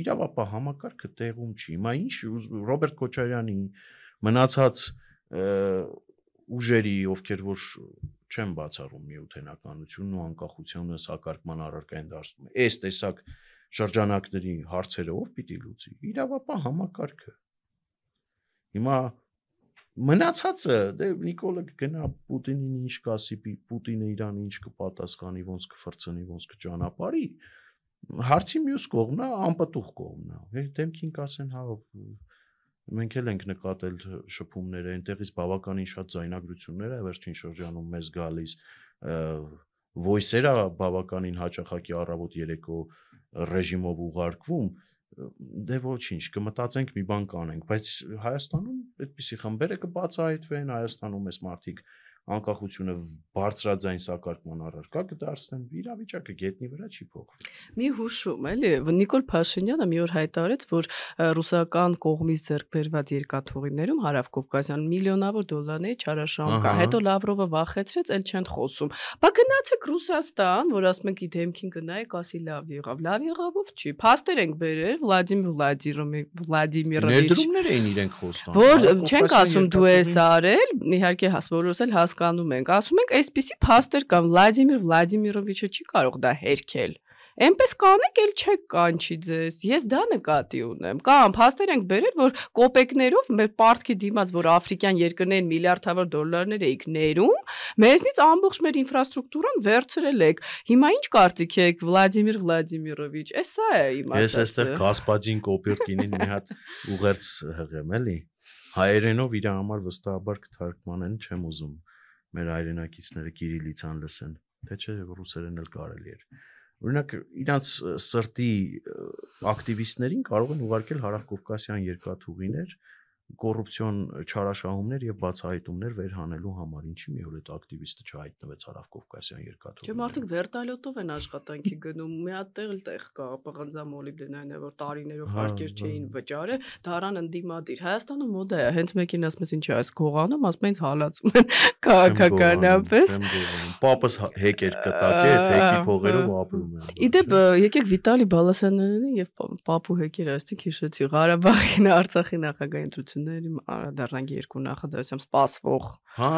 Իրավապահ համակարգը տեղում չի։ Հիմա ինչ Ռոբերտ Քոչարյանի մնացած ուժերի, ովքեր որ չեն բացառում միութենականությունն ու անկախությունը սակարկման առարկա են դարձնում։ Այս տեսակ շրջանակների հարցերը ով պիտի լուծի։ Իրավապահ համակարգը։ Հիմա մնացածը դե Նիկոլը գնա Պուտինին ինչ կասի, Պուտինը իրան ինչ կպատասխանի, ոնց կֆրցնի, ոնց կճանապարհի։ Հարցի մյուս կողմն է անպտուղ կողմն է։ Դեմքին կասեն, հա մենք էլ ենք նկատել շփումները, այնտեղից բավականին շատ ձայնագրություններ է վերջին շրջանում մեզ գալիս, voice-երը բավականին հաճախակի առավոտ երեկո ռեժիմով ուղարկվում, դե ոչինչ, կմտածենք մի բան կանենք, բայց Հայաստանում այդպիսի խմբերը կբացահայտվեն, Հայաստանում էս մարդիկ անկախությունը բարձրաձայն սակարկման առարկա կդարձնեն, իրավիճակը գետնի վրա չի փոխվի։ Մի հուշում էլի, Նիկոլ Փաշինյանը մի օր հայտարարեց, որ ռուսական կողմից ձեռք բերված երկաթուղիներում Հարավկովկասյան միլիոնավոր դոլարների չարաշահում կա։ Հետո Լավրովը վախեցրեց, ել չեն խոսում։ Բա գնացեք Ռուսաստան, որ ասում եք դեմքին գնայեք, ասի լավ եղավ։ Լավ եղավով չի։ Փաստեր ենք բերել Վլադիմիրովիչ։ Ներդրումներ էին իրենք խոստանում։ Որ չենք ասում դու ես արել, իհարկե հասկանալու էլ հասկանում ենք, ասում ենք այսպիսի փաստեր կան, Վլադիմիր Վլադիմիրովիչը չի կարող դա հերքել։ Էնպես կանեք, էլ չեք կանչի ձեզ։ Ես դա նկատի ունեմ։ Կամ փաստեր ենք բերել, որ կոպեկներով մեր պարտքի դիմաց, որ աֆրիկյան երկրներին միլիարդավոր դոլարներ էիք ներում, մեզնից ամբողջ մեր ինֆրաստրուկտուրան վերցրել եք։ Հիմա ինչ կարծիք եք, Վլադիմիր Վլադիմիրովիչ, էսա է իմ ասածը։ Ես այստեղ Կասպադին կոպիրկինին մի հատ ուղերձ հղեմ, էլի։ Հայերենով իր համար վստահաբար կթարգմանեն, չեմ ուզում մեր հայրենակիցները կիրիլիցան լսեն, թե չէ ռուսերեն էլ կարելի էր։ Օրինակ, իրանց սրտի ակտիվիստներին կարող են ուղարկել Հարավկովկասյան երկաթուղիներ, կոռուպցիոն չարաշահումներ եւ բացահայտումներ վերհանելու համար, ինչի մի օր այդ ակտիվիստը չհայտնվեց Հարավկովկասյան երկաթուղիներում։ Չէ, մարդիկ վերտալյոտով են աշխատանքի գնում, մի հատ տեղ կա, պղնձամոլիբդենայինը, որ տարիներով հարկեր չէին վճարել, դարան ընդդիմադիր։ Հայաստանում մոդա է, հենց մեկին ասում ես ինչի այս գողանում, ասում են հալածում են քաղաքականապես։ Պապս հեկեր կտակե, այդ հեկի փողերով ապրում է։ Իդեպ եկեք Վիտալի Բալասյանյանին եւ Պապու հեկերը ասեցիք հիշեցի Ղարաբաղի, Արցախի նախագահի ընտրությունների անդրադառնանք երկու նախագահությամբ սպասվող։ Հա,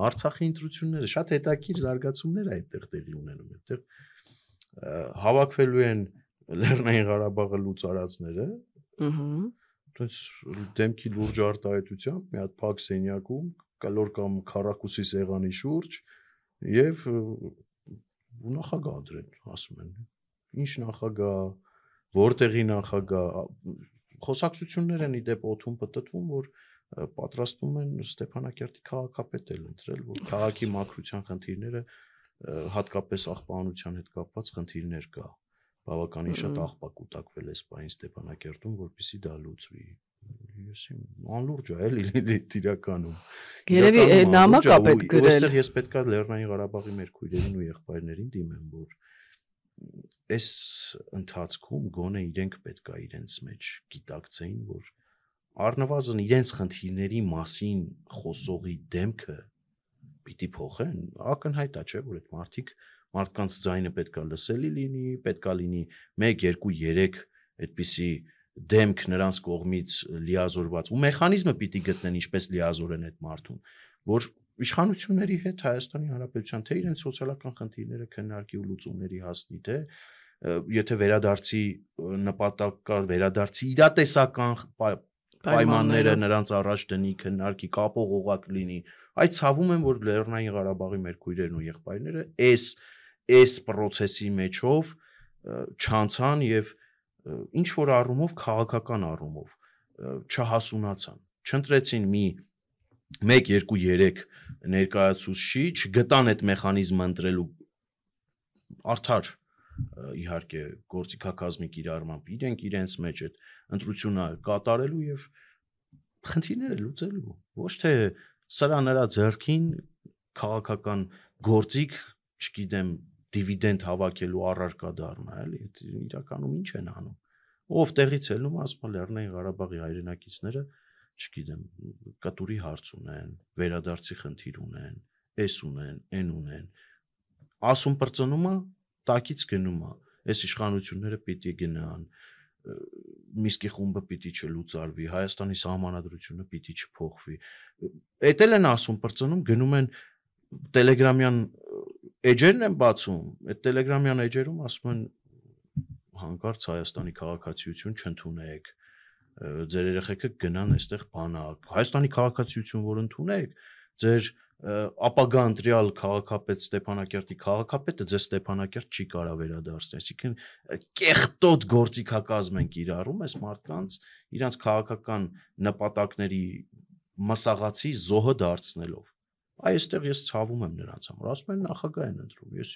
Արցախի ընտրությունները շատ հետաքրքիր զարգացումներ է այդտեղ տեղի ունենում, այդտեղ հավաքվելու են Լեռնային Ղարաբաղը լուծարածները։ Դից դեմքի լուրջ արտահայտությամբ մի հատ փակ սենյակում կալոր կամ քառակուսի սեղանի շուրջ եւ նախագահ դրեն, ասում են։ Ինչ նախագահ, որտեղի նախագահ, խոսակցություններ են իդեպ օթում պտտվում, որ պատրաստվում են Ստեփանակերտի քաղաքապետ ընտրել, որ քաղաքի մաքրության խնդիրները հատկապես աղբանության հետ կապված խնդիրներ կա։ Բավականին շատ աղբակ կուտակվել է սպային Ստեփանակերտում, որպեսզի դա լուծվի։ Ես անլուրջ է էլի իրականում։ Երևի նամակ է պետք գրել։ Այստեղ ես պետքա Լեռնային Ղարաբաղի մեր քույրերին ու եղբայրներին դիմեմ, որ այս ընթացքում գոնե իրենք պետքա իրենց մեջ գիտակցեին, որ առնվազն իրենց խնդիրների մասին խոսողի դեմքը պիտի փոխեն, ակնհայտ է, չէ՞, որ այդ մարդկանց ձայնը պետքա լսելի լինի, պետքա լինի 1, 2, 3 այդպիսի դեմք նրանց կողմից լիազորված ու մեխանիզմը պիտի գտնեն ինչպես լիազորեն այդ մարդուն, որ իշխանությունների հետ Հայաստանի Հանրապետության թե իրենց սոցիալական խնդիրները քննարկի ու լուծումների հասնի, թե եթե վերադարձի նպատակ կար, վերադարձի իրատեսական պայմանները նրանց առաջ դնի, քննարկի, կապող օղակ լինի, այդ ցավում եմ, որ Լեռնային Ղարաբաղի մեր քույրերն ու եղբայրները այս process-ի մեջով չանցան եւ ինչ որ առումով քաղաքական առումով չհասունացան, չընտրեցին մի 1, 2, 3 ներկայացուցիչ, չգտան այդ մեխանիզմը ընտրելու արդար իհարկե գործիքակազմի կիրառմամբ իրենք իրենց մեջ այդ ընտրությունը կատարելու եւ խնդիրները լուծելու, ոչ թե սրա նրա ձեռքին քաղաքական գործիք, չգիտեմ, դիվիդենդ հավաքելու առարկա դառնա, էլի, իրականում ինչ են անում։ Ով տեղից ելնում, ասում է Լեռնային Ղարաբաղի հայրենակիցները, չգիտեմ, կտուրի հարց ունեն, վերադարձի խնդիր ունեն, էս ունեն, այն ունեն։ Ասում բրծնում է, տակից գնում է, այս իշխանությունները պիտի գնան, Միսկի խումբը պիտի չլուծարվի, Հայաստանի սահմանադրությունը պիտի չփոխվի։ Էդ էլ են ասում բրծնում, գնում են Տելեգրամյան էջերն են բացում, այդ Տելեգրամյան էջերում ասում են հանկարծ Հայաստանի քաղաքացիություն չընդունեք, ձեր երեխեքը գնան այստեղ բանակ, Հայաստանի քաղաքացիություն որ ընդունեք, ձեր ապագա ընտրյալ քաղաքապետ Ստեփանակերտի քաղաքապետը ձեզ Ստեփանակերտ չի կարա վերադարձնել, այսինքն կեղտոտ գործիքակազմ են կիրառում այս մարդկանց իրանց քաղաքական նպատակների մսաղացի զոհը դարձնելով։ Այստեղ ես ցավում եմ նրանց համար, ասում են նախագահ են ընտրում, ես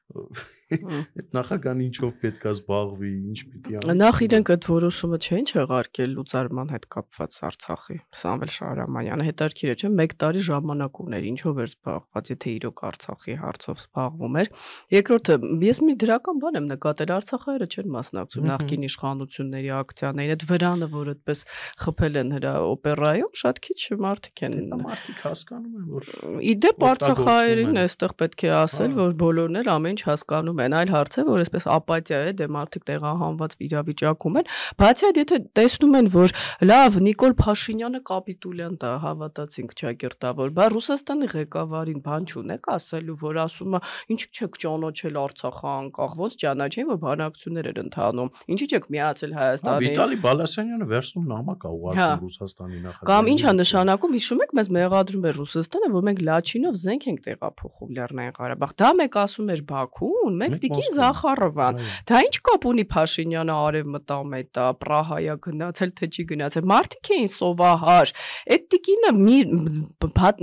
այդ նախագահան ինչով պետք է զբաղվի, ինչ պիտի անի։ Նախ իրենք այդ որոշումը չէին չեղարկել լուծարման հետ կապված Արցախի, Սամվել Շահրամանյանը հետաքրքիր է, չէ՞, 1 տարի ժամանակ ուներ, ինչով էր զբաղված, եթե իրոք Արցախի հարցով զբաղվում էր։ Երկրորդը, ես մի դրական բան եմ նկատել, Արցախայերը չեն մասնակցում նախկին իշխանությունների ակցիաներին, այդ վրանը, որ այդպես խփել են հրա օպերայում, շատ քիչ մարդիկ են։ Մարդիկ հասկանում են, որ իդեպ Արցախայերին այստեղ պետք է ասել, որ բոլորն էլ ամեն հասկանում են, այլ հարց է, որ այսպես ապաթիա է, դե մարդիկ տեղահանված իրավիճակում են, բացի այդ եթե տեսնում են, որ լավ Նիկոլ Փաշինյանը կապիտուլյանտ է, հավատացինք ճակերտավոր, բա Ռուսաստանի ղեկավարին բան չունեք ասելու, որ ասում է, ինչ չեք ճանաչել Արցախը անկախ, ոնց ճանաչեն, որ բանակցություններ են ընթանում, ինչի չեք միացել Հայաստանին։ Վիտալի Բալասանյանը վերցնում նամակ է ուղղակի Ռուսաստանի նախագահին։ Կամ ինչ է նշանակում, հիշում եք, մեզ մեղադրում էր Ռուսաստանը, որ մենք Լաչինով զենք ենք տեղափոխում Լեռնային Ղարաբաղ։ Դա մեկ ասում էր Բաքուն, մեկ Տիկին Զախարովան։ Դա ինչ կապ ունի Փաշինյանը արևմտամ էտա, Պրահայա գնացել, թե չի գնացել։ Մարդիկ էին սովահար։ Այդ Տիկինը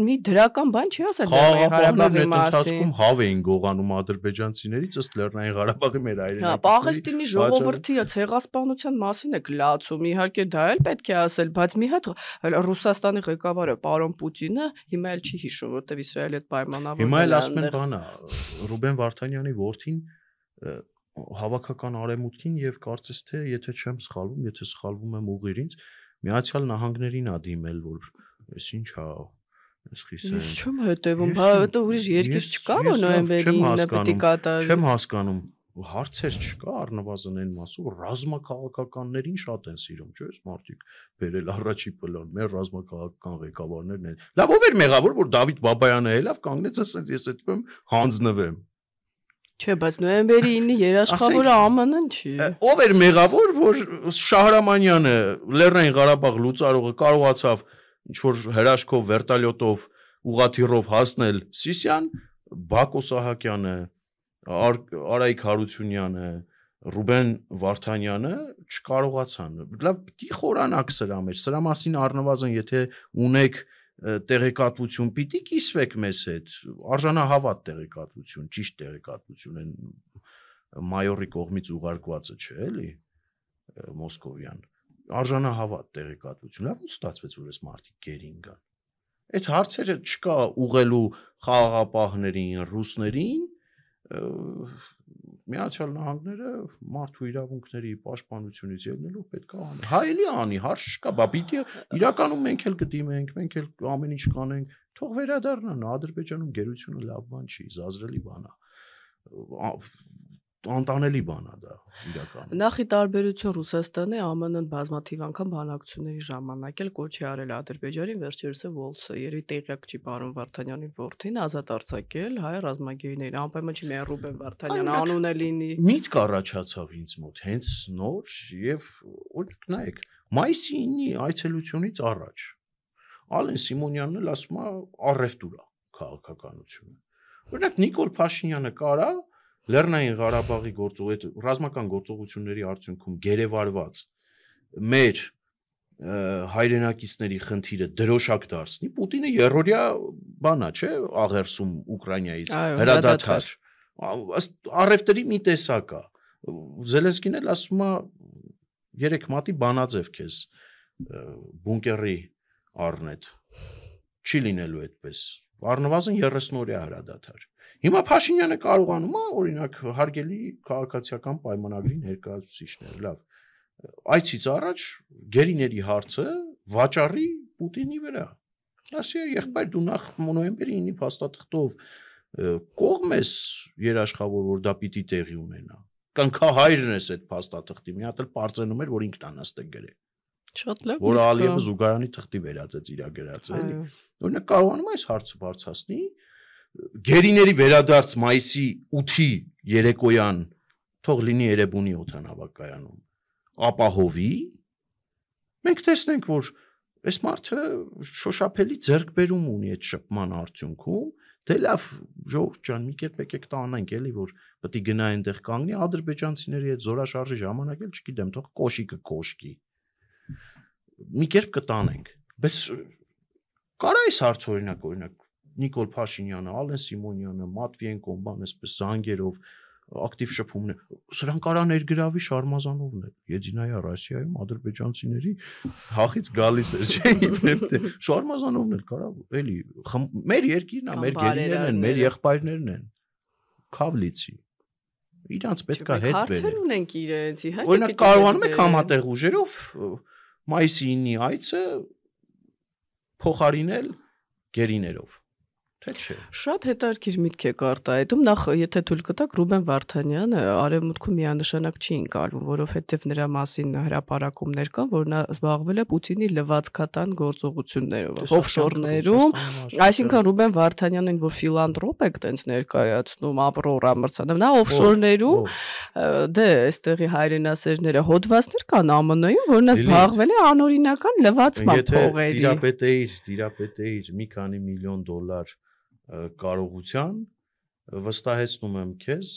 մի դրական բան չի ասել Լեռնային Ղարաբաղի մասին։ Հավ էին գողանում ադրբեջանցիներից, ըստ Լեռնային Ղարաբաղի մեր հայրենակիցների։ Պաղեստինի ժողովրդի ցեղասպանության մասին եք լացում, իհարկե դա էլ պետք է ասել, բայց մի հատ Ռուսաստանի ղեկավարը պարոն Պուտինը հիմա էլ չի հիշում, որտեվ Իսրայելի հետ պայմանավորվել է։ Հիմա էլ ասում են բանա, Ռուբեն Վարդանյանի որդին հավաքական արեմուտքին եւ կարծես թե եթե չեմ սխալվում, եթե սխալվում եմ ուղիղ ինձ, Միացյալ Նահանգներին ա դիմել, որ այս ինչ է, այս խիսը։ Ես չեմ հետևում, բա դա ուրիշ երկիր չկա, որ նոյեմբերի 9-ը պիտի կատարվի։ Չեմ հասկանում, հարցեր չկա առնվազն այն մասով, ռազմաքաղաքականներին շատ են սիրում, չէ՞, մարդիկ բերել առաջի պլան, մեր ռազմաքաղաքական ղեկավարներն են։ Լավ, ով էր մեղավոր, որ Դավիթ Բաբայանը ելավ, կանգնեց, ասենց ես այդպես հանձնվեմ։ Չէ, բայց նոյեմբերի 9-ի երաշխավորը ԱՄՆ-ն չի։ Ով էր մեղավոր, որ Շահրամանյանը Լեռնային Ղարաբաղ լուծարողը կարողացավ ինչ-որ հրաշքով, վերտալյոտով, ուղաթիռով հասնել Սիսիան, Բակո Սահակյանը, Արայիկ Հարությունյանը, Ռուբեն Վարդանյանը չկարողացան։ Լավ, պիտի խորանաք սրա մեջ։ Սրա մասին առնվազն եթե ունեք տեղեկատվություն, պիտի կիսվեք մեզ հետ։ Արժանահավատ տեղեկատվություն, ճիշտ տեղեկատվություն են մայորի կողմից ուղարկվածը, չէ՞ էլի Մոսկովյան։ Արժանահավատ տեղեկատվություն։ Լավ, ո՞ւց ստացվեց, որ այս մարդիկ գերին կան։ Այդ հարցերը չկա ուղղելու խաղաղապահներին, ռուսներին, Միացյալ Նահանգները մարդու իրավունքների պաշտպանությունից ելնելով պետք է անի։ Հա էլի անի, հարց չկա, բա պիտի իրականում մենք էլ կդիմենք, մենք էլ ամեն ինչ կանենք, թող վերադառնան, Ադրբեջանում գերությունը լավ բան չի, զազրելի բան է։ Անտանելի բան է դա իրականում։ Նախի տարբերություն Ռուսաստանի ԱՄՆ-ն բազմաթիվ անգամ բանակցությունների ժամանակ էլ կոչ է արել Ադրբեջանին, վերջերս է Վոլսը, երևի տեղյակ չի պարոն Վարդանյանի որդին ազատ արձակել հայ ռազմագերիներին, անպայման չի միայն Ռուբեն Վարդանյանը անուն է լինի։ Միտք առաջացավ ինձ մոտ, հենց նոր եւ օրինակ նայեք, մայիսի 9-ի այցելությունից առաջ Ալեն Սիմոնյանն էլ ասում է առևտուր է քաղաքականությունը։ Օրինակ Նիկոլ Փաշինյանը կարա Լեռնային Ղարաբաղի այդ ռազմական գործողությունների արդյունքում գերեվարված մեր հայրենակիցների խնդիրը դրոշակ դարձնի, Պուտինը երրորդյա բանա, չէ, աղերսում Ուկրաինայից հրադադար։ Առևտրի մի տեսակ է։ Զելենսկին էլ ասում է 3 մատի բանաձև քեզ բունկերի առնետ։ Չի լինելու այդպես։ Առնվազն 30-օրյա հրադադար։ Հիմա Փաշինյանը կարողանում է օրինակ հարգելի քաղաքացիական պայմանագրի ներկայացուցիչներ, լավ։ Այցից առաջ գերիների հարցը վաճառի Պուտինի վրա։ Ասի եղբայր դու նախ նոյեմբերի 9-ի փաստաթղթով կողմ ես երաշխավոր, որ դա պիտի տեղի ունենա։ Կնքահայրն ես այդ փաստաթղթի, մի հատ էլ պարծենում էր, որ ինքն անաստեղ գրե։ Շատ լավ։ Որ Ալիևը զուգարանի թղթի վերածեց իր գրածը, էլի։ Օրինակ կարողանում է այս հարցը բարձրացնի։ Գերիների վերադարձ մայիսի 8-ի երեկոյան թող լինի Երևանի օդանավակայանում ապահովի, մենք տեսնենք, որ այս մարդը շոշափելի ձեռքբերում ունի այդ շփման արդյունքում, դե լավ, ժողովուրդ ջան, մի կերպ եկեք տանենք էլի, որ պետք է գնա այնտեղ կանգնի, ադրբեջանցիների հետ զորաշարժի ժամանակ էլ չգիտեմ, թող կոշիկը կոշկի։ Մի կերպ կտանենք, բայց կարա այս հարց օրինակ Նիկոլ Փաշինյանը, Ալեն Սիմոնյանը, Մատվիենկոն, բան այսպես զանգերով ակտիվ շփումներ, սրանք կարա ներգրավի Շարմազանովն է, Եդինայա Ռոսիայում ադրբեջանցիների հախից գալիս էր, չէ՞, իբրև թե Շարմազանովն էլ կարա, էլի, մեր երկիրն է, մեր գերիներն են, մեր եղբայրներն են, Քավլիցի, իրանց պետքա հետ բերել։ Հարցեր ունենք իրենց, իհարկե։ Օրինակ կարողանում եք համատեղ ուժերով մայիսի 9-ի այցը փոխարինել գերիներով։ Թե չէ։ Շատ հետաքրքիր միտք եք արտահայտում, նախ եթե թույլ կտաք Ռուբեն Վարդանյանը արևմուտքում միանշանակ չի ընկալվում, որովհետև նրա մասին հրապարակումներ կան, որ նա զբաղվել է Պուտինի լվացքատան գործողություններով, օֆշորներում, այսինքն Ռուբեն Վարդանյանին, որ ֆիլանտրոպ եք տենց ներկայացնում, Ավրորա մրցանակ, նա օֆշորներում դե այստեղի հայրենասերները հոդվածներ կան ԱՄՆ-ում, որ նա զբաղվել է անօրինական լվացման փողերի։ Դիրապետեիր մի քանի միլիոն դոլար կարողության վստահեցնում եմ քեզ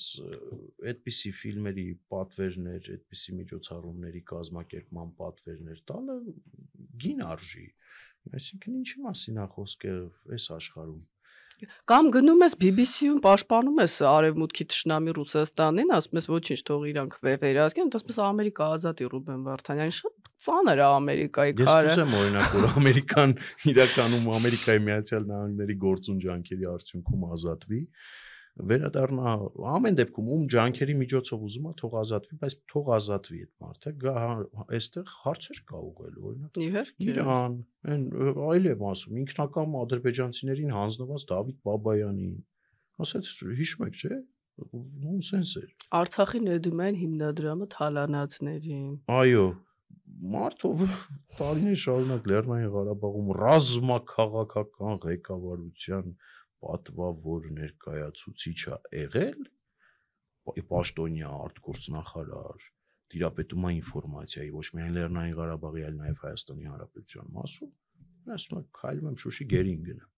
այդպիսի ֆիլմերի պատվերներ, այդպիսի միջոցառումների կազմակերպման պատվերներ տալը գին արժի, այսինքն ինչի մասին է խոսքը այս աշխարհում։ Կամ գնում ես BBC-ում պաշտպանում ես արևմուտքի թշնամի Ռուսաստանին, ասում ես ոչինչ, թող իրանք վերահսկեն, ասում ես Ամերիկա ազատի Ռուբեն Վարդանյան, շատ ծանր է Ամերիկայի քարը։ Ես կուզեմ օրինակ որ Ամերիկան իրականում Ամերիկայի Միացյալ Նահանգների գործուն ջանքերի արդյունքում ազատվի, վերադառնա ամեն դեպքում ում ջանքերի միջոցով ուզում է թող ազատվի, բայց թող ազատվի այդ մարդը, գա այստեղ հարցեր կա ուղղելու, օրինակ։ Իհարկե։ Իրան, այլ եմ ասում, ինքնակամ ադրբեջանցիներին հանձնված Դավիթ Բաբայանին, ասեց հիշում եք, չէ՞, նոնսենս էր։ Արցախի ներդրումային հիմնադրամը թալանածներին։ Այո, մարդով տարիներ շարունակ Լեռնային Ղարաբաղում ռազմաքաղաքական ղեկավարության պատվավոր ներկայացուցիչ է եղել, պաշտոնյա արտգործնախարար, դիրապետումա ինֆորմացիայի ոչ միայն Լեռնային Ղարաբաղի, այլ նաև Հայաստանի Հանրապետության մասում, ասում եմ, քայլում եմ Շուշի գերին գնամ։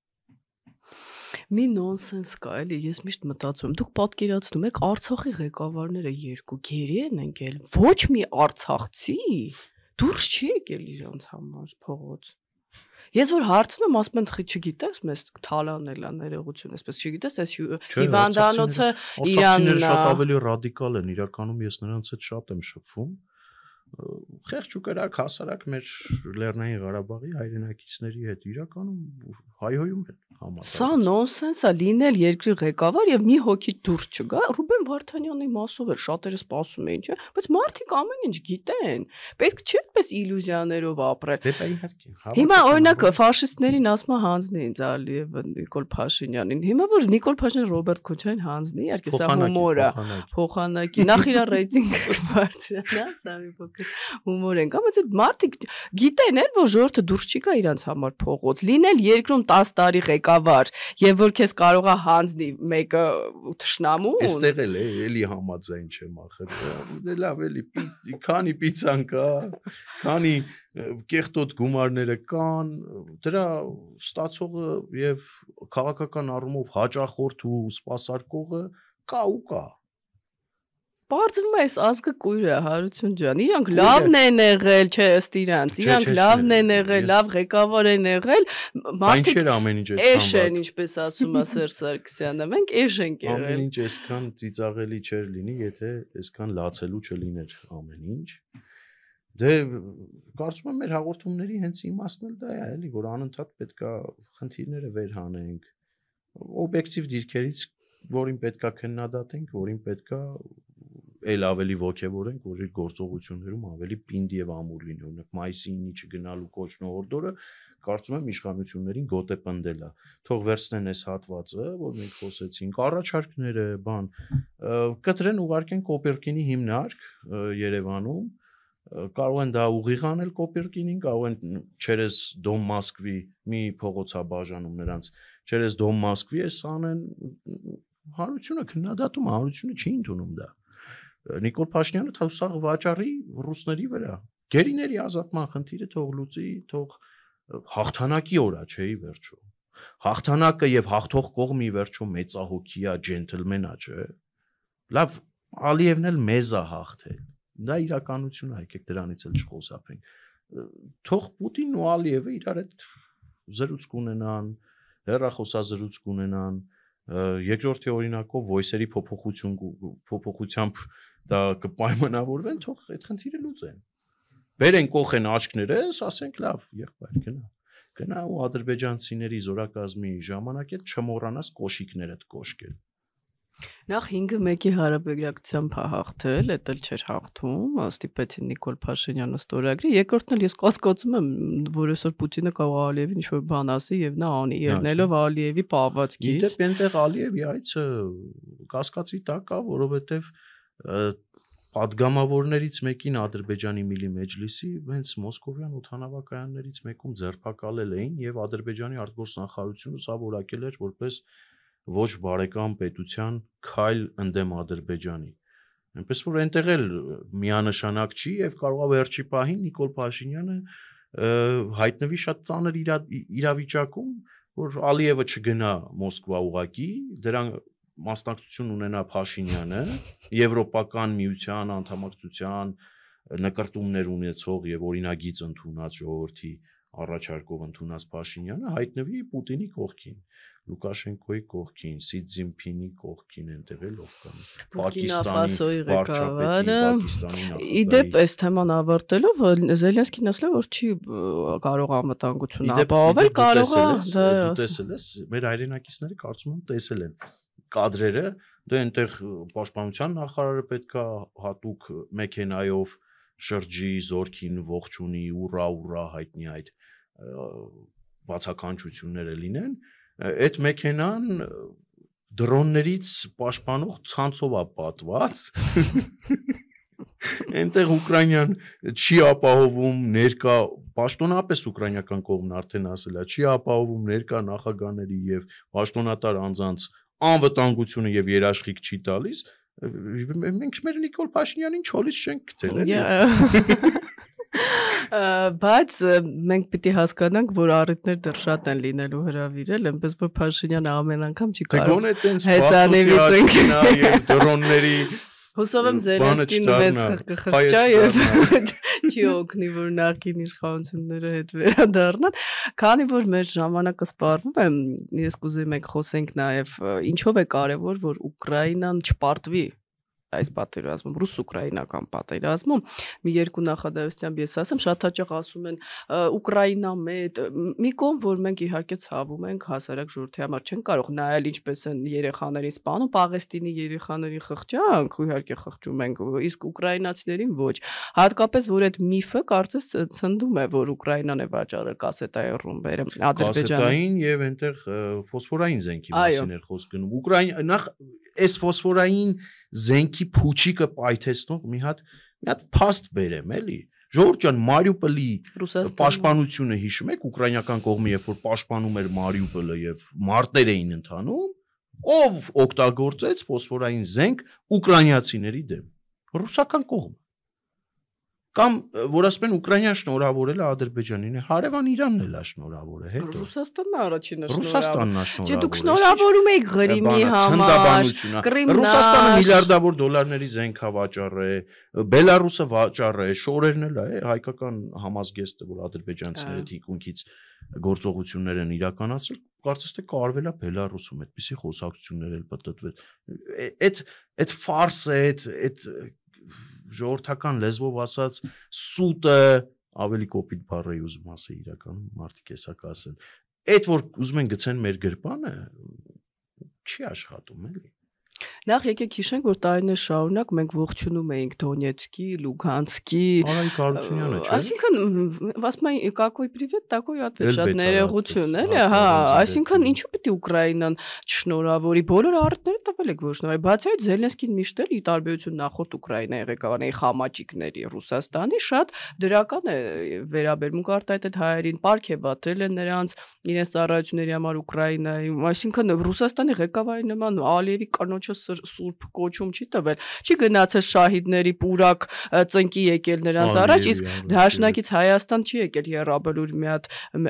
Մի նոնսենս կա, էլի, ես միշտ մտածում եմ, դուք պատկերացնում եք Արցախի ղեկավարները երկու գերի են ընկել, ոչ մի արցախցի դուրս չի եկել իրանց համար փողոց։ Ես որ հարցնում եմ, ասում են, չգիտես, մեզ թալանել է ներողություն, այսպես չգիտես, այս հիվանդանոցը Իրանն է։ Շատ ավելի ռադիկալ են, իրականում ես նրանց հետ շատ եմ շփվում։ Խեղճ ու կրակ հասարակ մեր Լեռնային Ղարաբաղի հայրենակիցների հետ իրականում հայհոյում են համատեղ։ Սա նոնսենս է, լինել երկրի ղեկավար եւ մի հոգի դուրս չգա, Ռուբեն Վարդանյանի մասով էր, շատերը սպասում էին, չէ՞, բայց մարդիկ ամեն ինչ գիտեն։ Պետք չէ այդպես իլյուզիաներով ապրել։ Դե իհարկե։ Հիմա օրինակ ֆաշիստներին ասում է հանձնի ինձ Ալիևը Նիկոլ Փաշինյանին։ Հիմա որ Նիկոլ Փաշինյանը Ռոբերտ Քոչարյանին հանձնի, իհարկե սա հումոր է, փոխանակի։ Նախ իր ռեյտինգը բարձրանա, սա մի փոքր հումոր են, բայց այդ մարդիկ գիտեն էլ, որ ժողովուրդը դուրս չի գա իրանց համար փողոց։ Լինել երկրում 10 տարի ղեկավար եւ որ քեզ կարող է հանձնի մեկը թշնամուն։ Այստեղ էլ էլի համաձայն չեմ ախր։ Դե լավ էլի քանի պիցան կա, քանի կեղտոտ գումարները կան, դրա ստացողը եւ քաղաքական առումով հաճախորդ ու սպասարկողը կա ու կա։ Բարձվում է այս ազգը կույր է, Հարություն ջան, իրանք լավն են եղել, չէ, ըստ իրանց, իրանք լավն են եղել, լավ ղեկավար են եղել, մարդիկ էշ են, ինչպես ասում է Սերժ Սարգսյանը, մենք էշ ենք եղել։ Ամեն ինչ այսքան ծիծաղելի չէր լինի, եթե այսքան լացելու չլիներ ամեն ինչ։ Դե կարծում եմ մեր հաղորդումների հենց իմաստն էլ դա է, էլի, որ անընդհատ պետքա խնդիրները վեր հանենք, օբյեկտիվ դիրքերից, որին պետքա քննադատենք, որին պետքա էլ ավելի ոգևորենք, որ իր գործողություններում ավելի պինդ եւ ամուր լինի, օրինակ մայիսի 9-ի չգնալու կոչնողորդորը կարծում եմ իշխանություններին գոտե պնդել է։ Թող վերցնեն այս հատվածը, որ մենք խոսեցինք, առաջարկները, բան, կտրեն ուղարկեն Կոպերկինի հիմնարկ Երևանում, կարող են դա ուղիղ անել Կոպերկինին, կարող են չերես Դոմ Մոսկվի մի փողոցաբաժանում նրանց, չերես Դոմ Մոսկվի էս անեն, հանրությունը քննադատում, հանրությունը չի ընդունում դա։ Նիկոլ Փաշինյանը թող վաճառի ռուսների վրա։ Գերիների ազատման խնդիրը թող լուծի, թող հաղթանակի օր է, չէ՞ ի վերջո։ Հաղթանակը եւ հաղթող կողմի վերջո մեծահոգի է, ջենտլմեն է, չէ՞։ Լավ, Ալիևն էլ մեզ է հաղթել։ Դա իրականություն է, եկեք դրանից էլ չխոսափենք։ Թող Պուտինն ու Ալիևը իրար հետ զրույց կունենան, հեռախոսազրույց կունենան, երկրորդի օրինակով voice-երի փոփոխությամբ դա կպայմանավորվեն, թող այդ խնդիրը լուծեն։ Բերեն կողեն աչքներս, ասենք լավ, եղբայր գնա ու ադրբեջանցիների զորակազմի ժամանակ էլ չմոռանաս կոշիկներդ կոշկել։ Նախ 5-1-ի հարաբերակցությամբ հաղթել, դա էլ չէր հաղթում, ստիպեցին Նիկոլ Փաշինյանը ստորագրի։ Երկրորդն էլ ես կասկածում եմ, որ այսօր Պուտինը կարող Ալիևին ինչ-որ բան ասի եւ նա անի, ելնելով Ալիևի պահվածքից։ Դեպ այնտեղ Ալիևի այցը կասկածի տակ է, որովհետեւ падգամավորներից մեկին Ադրբեջանի Միլի Մեջլիսի հենց Մոսկովյան օդանավակայաններից մեկում ձերբակալել էին եւ Ադրբեջանի արտգործնախարարությունը սա որակել էր որպես ոչ բարեկամ պետության քայլ ընդդեմ Ադրբեջանի։ Այնպես որ այնտեղ էլ միանշանակ չի եւ կարող է վերջի պահին Նիկոլ Փաշինյանը հայտնվի շատ ծանր իրավիճակում, որ Ալիևը չգնա Մոսկվա ուղակի, դրան մասնակցություն ունենա Փաշինյանը, Եվրոպական միության անդամակցության նկարտումներ ունեցող եւ օրինագիծ ընդունած ժողովրդի առաջարկով ընդունած Փաշինյանը հայտնվի Պուտինի կողքին, Լուկաշենկոյի կողքին, Սի Ցզինփինի կողքին այնտեղ էլ ով կան, Պակիստանի ղեկավարը։ Իդեպ այս թեման ավարտելով Զելենսկին ասել որ չի կարող անվտանգություն ապահովել, կարող է դու տեսել ես, մեր հայրենակիցները կարծում եմ տեսել են կադրերը, դե այնտեղ պաշտպանության նախարարը պետքա հատուկ մեքենայով շրջի, զորքին ողջունի, ուրա հայտնի այդ բացականչությունները լինեն, այդ մեքենան դրոններից պաշտպանող ցանցով է պատված։ Այնտեղ Ուկրաինան չի ապահովում ներկա, պաշտոնապես ուկրաինական կողմն արդեն ասել է, չի ապահովում ներկա նախագահների եւ պաշտոնատար անձանց անվտանգությունը եւ երաշխիք չի տալիս, մենք մեր Նիկոլ Փաշինյանին չոլից չենք գտել, էլի։ Բայց մենք պիտի հասկանանք, որ առիթներ դեռ շատ են լինելու հրավիրել, այնպես որ Փաշինյանը ամեն անգամ չի կարող հեծանիվից եւ դրոնների Հուսով եմ Զելենսկին մեզ կխղճա եւ չի օգնի, որ նախկին իշխանությունները հետ վերադառնան, քանի որ մեր ժամանակը սպառվում է, ես կուզեի մենք խոսենք նաեւ ինչով է կարեւոր, որ Ուկրաինան չպարտվի այս պատերազմում, ռուս-ուկրաինական պատերազմում, մի երկու նախադասությամբ ես ասեմ, շատ հաճախ ասում են Ուկրաինա մեծ, մի կողմ, որ մենք իհարկե ցավում ենք հասարակ ժողովրդի համար, չեն կարող նայել ինչպես են երեխաներին սպանում, Պաղեստինի երեխաների խղճանք, իհարկե խղճում ենք, իսկ ուկրաինացիներին ոչ, հատկապես որ այդ միֆը կարծես ցնդում է, որ Ուկրաինան է վաճառել կասետայի ռումբերը, Ադրբեջանը։ Կասետային եւ այնտեղ ֆոսֆորային զենքի մասին էր խոսք գնում։ Ուկրաինա նախ այս ֆոսֆորային զենքի փուչիկը պայթեցնող մի հատ փաստ բերեմ, էլի։ Ժողովուրդ ջան, Մարիուպոլի պաշտպանությունը հիշում եք, ուկրաինական կողմը երբ որ պաշտպանում էր Մարիուպոլը եւ մարտեր էին ընթանում, ով օգտագործեց ֆոսֆորային զենք ուկրաինացիների դեմ։ Ռուսական կողմը։ Կամ որ ասում են Ուկրաինան շնորհավորել է Ադրբեջանին, հարևան Իրանն էլ է շնորհավորել, հետո Ռուսաստանն է առաջինը Ռուսաստանն է շնորհավորել։ Չէ, դուք շնորհավորում եք Ղրիմի համար, Կրիմն Ռուսաստանը միլիարդավոր դոլարների զենք է վաճառել, Բելարուսը վաճառել, շորերն էլ է, հայկական համազգեստը, որ ադրբեջանցիները թիկունքից գործողություններ են իրականացրել, կարծես թե կարվել է Բելարուսում այդպիսի խոսակցություններ էլ պատտվել։ Այդ ֆարսը, այդ ժողովրդական լեզվով ասած սուտը ավելի կոպիտ բառ է ուզում ասել իրականում մարդիկ էսա կասեն այդ որ ուզում են գցեն մեր գրպանը չի աշխատում էլի Նախ եկեք հիշենք, որ տարիներ շարունակ մենք ողջունում էինք Դոնեցկի, Լուգանսկի, Արայիկ Հարությունյանը, չէ՞։ Այսինքն, ասում են, какой привет, такой ответ, շատ ներողություն, էլի, հա, այսինքն ինչու պիտի Ուկրաինան չշնորհավորի, բոլոր առիթները տվել եք, որ շնորհավորի, բացի այդ Զելենսկին միշտ էլ ի տարբերություն նախորդ Ուկրաինայի ղեկավարների խամաճիկների Ռուսաստանի շատ դրական է վերաբերմունք արտահայտել հայերին, պարգևատրել են նրանց իրենց ծառայությունների համար Ուկրաինայում, այսինքն Ռուսաստանի ղեկավարի նման Ալիևի կնոջը սուրբ կոչում չի տվել, չի գնացել շահիդների պուրակ ծնկի եկել նրանց առաջ, իսկ դաշնակից Հայաստան չի եկել Եռաբլուր մի հատ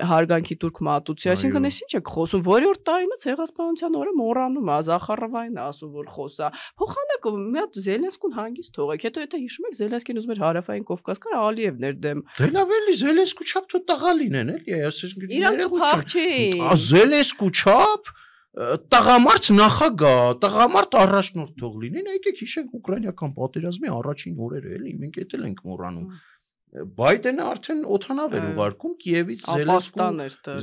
հարգանքի տուրք մատուցի, այսինքն էս ինչ եք խոսում, որի տարին ցեղասպանության օրը մոռանում է, Զախարովային ասում որ խոսա, փոխանակը մի հատ Զելենսկուն հանգիստ թողեք, հետո եթե հիշում եք Զելենսկին ուզում էր հարավային Կովկաս կար Ալիևն էր դեմ։ Դե լավ էլի Զելենսկու չափ թո տղա լինեն էլի, այսինքն իրանք փախ չէին։ Զելենսկու չափ տղամարդ նախագահ, տղամարդ առաջնորդ թող լինեն, եկեք հիշենք ուկրաինական պատերազմի առաջին օրերը էլի, մենք էդ էլ ենք մոռանում։ Բայդենը արդեն օթանավ էր ուղարկում Կիևից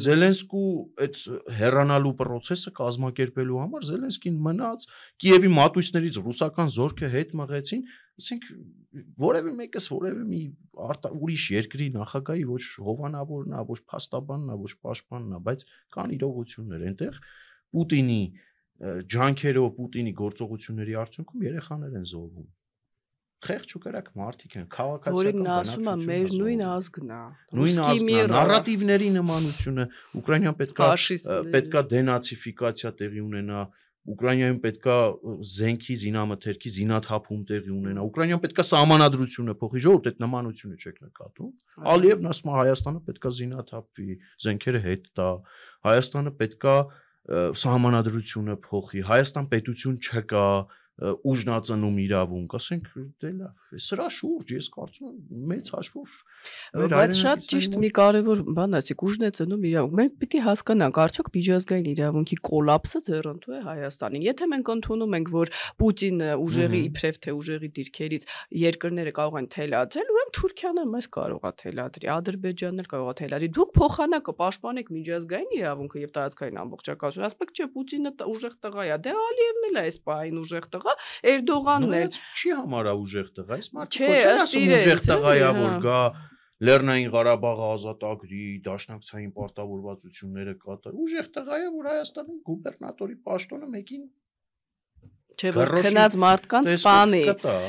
Զելենսկու այդ հեռանալու process-ը կազմակերպելու համար Զելենսկին մնաց Կիևի մատույցներից ռուսական զորքը հետ մղեցին, ասենք որևէ մեկս որևէ մի ուրիշ երկրի նախագահի ոչ հովանավորն է, ոչ փաստաբանն է, ոչ պաշտպանն է, բայց կան իրողություններ այնտեղ Պուտինի ջանքերով, Պուտինի գործողությունների արդյունքում երեխաներ են զոհվում։ Խեղճ ու կրակ մարդիկ են, քաղաքացիական որին ասում է մեր նույն ազգն է, նույն ազգն է, նարատիվների նմանությունը, Ուկրաինան պետքա դենացիֆիկացիա տեղի ունենա, Ուկրաինայում պետքա զենքի զինամթերքի զինաթափում տեղի ունենա, Ուկրաինան պետքա սահմանադրությունը փոխի, ժողովուրդ այդ նմանությունը չեք նկատում։ Ալիևն ասում է Հայաստանը պետքա զինաթափվի, զենքերը հետ տա, Հայաստանը պետքա սահմանադրությունը փոխի, Հայաստան պետություն չկա, ուժնածնում իրավունք, ասենք դե լավ, սրա շուրջ ես կարծում եմ մեծ հաշվով բայց շատ ճիշտ մի կարևոր բան ասիք, ուժնածնում իրավունք, մենք պիտի հասկանանք, արդյոք միջազգային իրավունքի կոլապսը ձեռնտու է Հայաստանին, եթե մենք ընդունում ենք, որ Պուտինը ուժեղի իբրև թե ուժեղի դիրքերից երկրները կարող են թելադրել, ուրեմն Թուրքիան էլ մեզ կարող է թելադրի, Ադրբեջանն էլ կարող է թելադրի, դուք փոխանակը պաշտպանեք միջազգային իրավունքը եւ տարածքային ամբողջականությունը, ասեք չէ Պուտինը ուժեղ տղա է, դե Ալիևն էլ է այս պահին ուժեղ տղա, Էրդողանն էլ չի համարա ուժեղ տղա, այս մարդը ոչ ասում ուժեղ տղա է, որ գա Լեռնային Ղարաբաղը ազատագրի, դաշնակցային պարտավորվածությունները կատարի, ուժեղ տղա է, որ Հայաստանում գուբերնատորի պաշտոնը մեկին Չէ, որ քնած մարդկանց սպանի,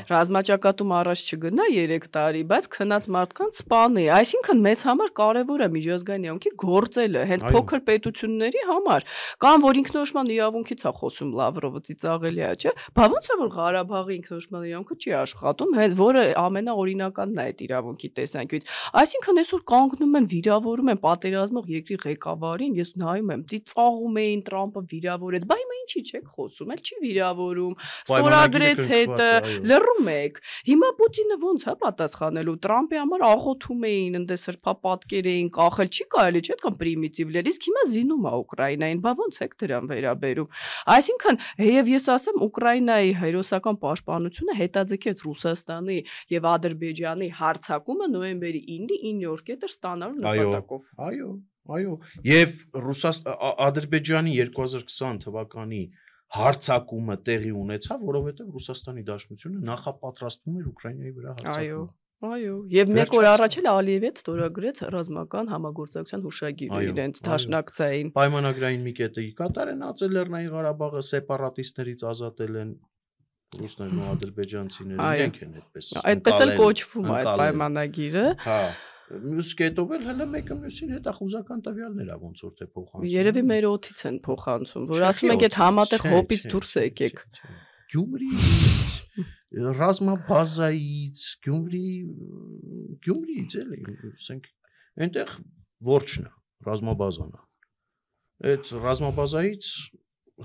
ռազմաճակատում առաջ չգնա 3 տարի, բայց քնած մարդկանց սպանի, այսինքն մեզ համար կարևոր է միջազգային իրավունքի գործելը, հենց փոքր պետությունների համար, կամ որ ինքնորոշման իրավունքից է խոսում Լավրովը ծիծաղելի է, չէ, բա ոնց է որ Ղարաբաղի ինքնորոշման իրավունքը չի աշխատում, հենց որը ամենաօրինականն է այդ իրավունքի տեսանկյունից, այսինքն այսօր կանգնում են վիրավորում են պատերազմող երկրի ղեկավարին, ես նայում եմ, ծիծաղում էին Տրամպը վիրավորեց, բա հիմա ինչի չեք խոսում, էլ չի վիրավոր Ստորագրեց հետը լռում եք հիմա Պուտինը ոնց է պատասխանելու Տրամպի համար աղոթում էին ընդ սրբապատկեր էին կախել չի կարելի չէ այդքան պրիմիտիվ լեր իսկ հիմա զինում է Ուկրաինային բա ոնց եք դրան վերաբերում այսինքն եւ ես ասեմ Ուկրաինայի հերոսական պաշտպանությունը հետաձգեց Ռուսաստանի եւ Ադրբեջանի հարձակումը նոյեմբերի 9-ի 9 օր կետր ստանալու նպատակով այո եւ Ադրբեջանի 2020 թվականի հարձակումը տեղի ունեցավ, որովհետև Ռուսաստանի Դաշնությունը նախապատրաստվում էր Ուկրաինայի վրա հարձակման։ Այո, եւ մեկ օր առաջ էլ Ալիևը ստորագրեց ռազմական համագործակցության հուշագիրը իրենց դաշնակցային։ Պայմանագրային մի կետի կատարել Լեռնային Ղարաբաղը սեպարատիստներից ազատել են ռուսներն ու ադրբեջանցիները, իրենք են այդպես էլ կոչվում է այդ պայմանագիրը։ Հա Մյուս կետով էլ հələ մեկը մյուսին հետախուզական տվյալներ ա ոնց որ թե փոխանցում։ Երևի մեր օթից են փոխանցում, որ ասում եք այդ համատեղ հոպից դուրս եկեք։ Գյումրի ռազմաբազայից, Գյումրիից էլի, ասենք, այնտեղ որջն է, ռազմաբազան է։ Այդ ռազմաբազայից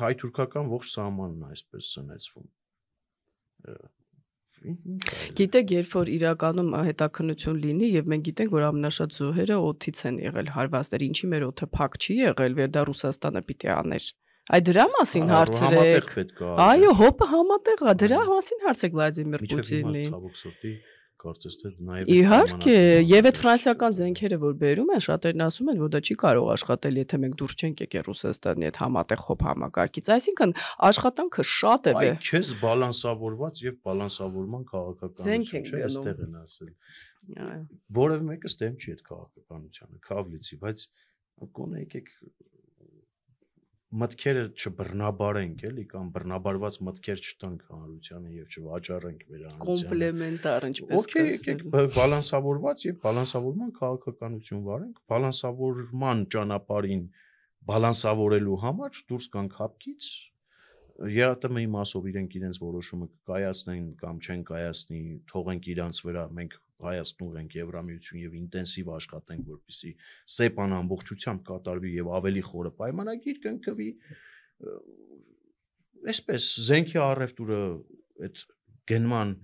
հայ-թուրքական ողջ սահմանն է այսպես սնեցվում։ Գիտեք, երբ որ իրականում հետաքննություն լինի եւ մենք գիտենք, որ ամենաշատ զոհերը օդից են եղել հարվածներ, ինչի մեր օդը փակ չի եղել, վեր դա Ռուսաստանը պիտի աներ։ Այդ դրա մասին հարցրեք։ Այո, հոպը համատեղ է, դրա մասին հարցեք Վլադիմիր Պուտինին։ Կարծես թե նաև Իհարկե, եւ այդ ֆրանսիական զենքերը որ բերում են, շատերն ասում են, որ դա չի կարող աշխատել, եթե մենք դուրս չենք եկել Ռուսաստանի այդ համատեղ հոբ համակարգից։ Այսինքն աշխատանքը շատ է։ Այ քեզ բալանսավորված եւ բալանսավորման քաղաքականություն չէ, այստեղ են ասել։ Որևէ մեկը դեմ չի այդ քաղաքականությանը, քավլիցի, բայց կոնե եկեք մտքերը չբռնաբարենք, էլի կամ բռնաբարված մտքեր չտանք հանրությանը եւ չվաճառենք մեր հանրությանը։ Կոմպլեմենտար, ինչպես կասել։ Okay, եկեք բալանսավորված եւ բալանսավորման քաղաքականություն վարենք, բալանսավորման ճանապարհին բալանսավորելու համար դուրս գանք հապկից, ԵԱՏՄ-ի մասով իրենց որոշումը կայացնեն կամ չեն կայացնի, թողենք իրանց վրա, մենք հայացնող ենք Եվրամիություն եւ ինտենսիվ աշխատենք, որպեսզի ՍԵՊԱ-ն ամբողջությամբ կատարվի եւ ավելի խորը պայմանագիր կնքվի, այսպես զենքի առևտուրը այդ գնման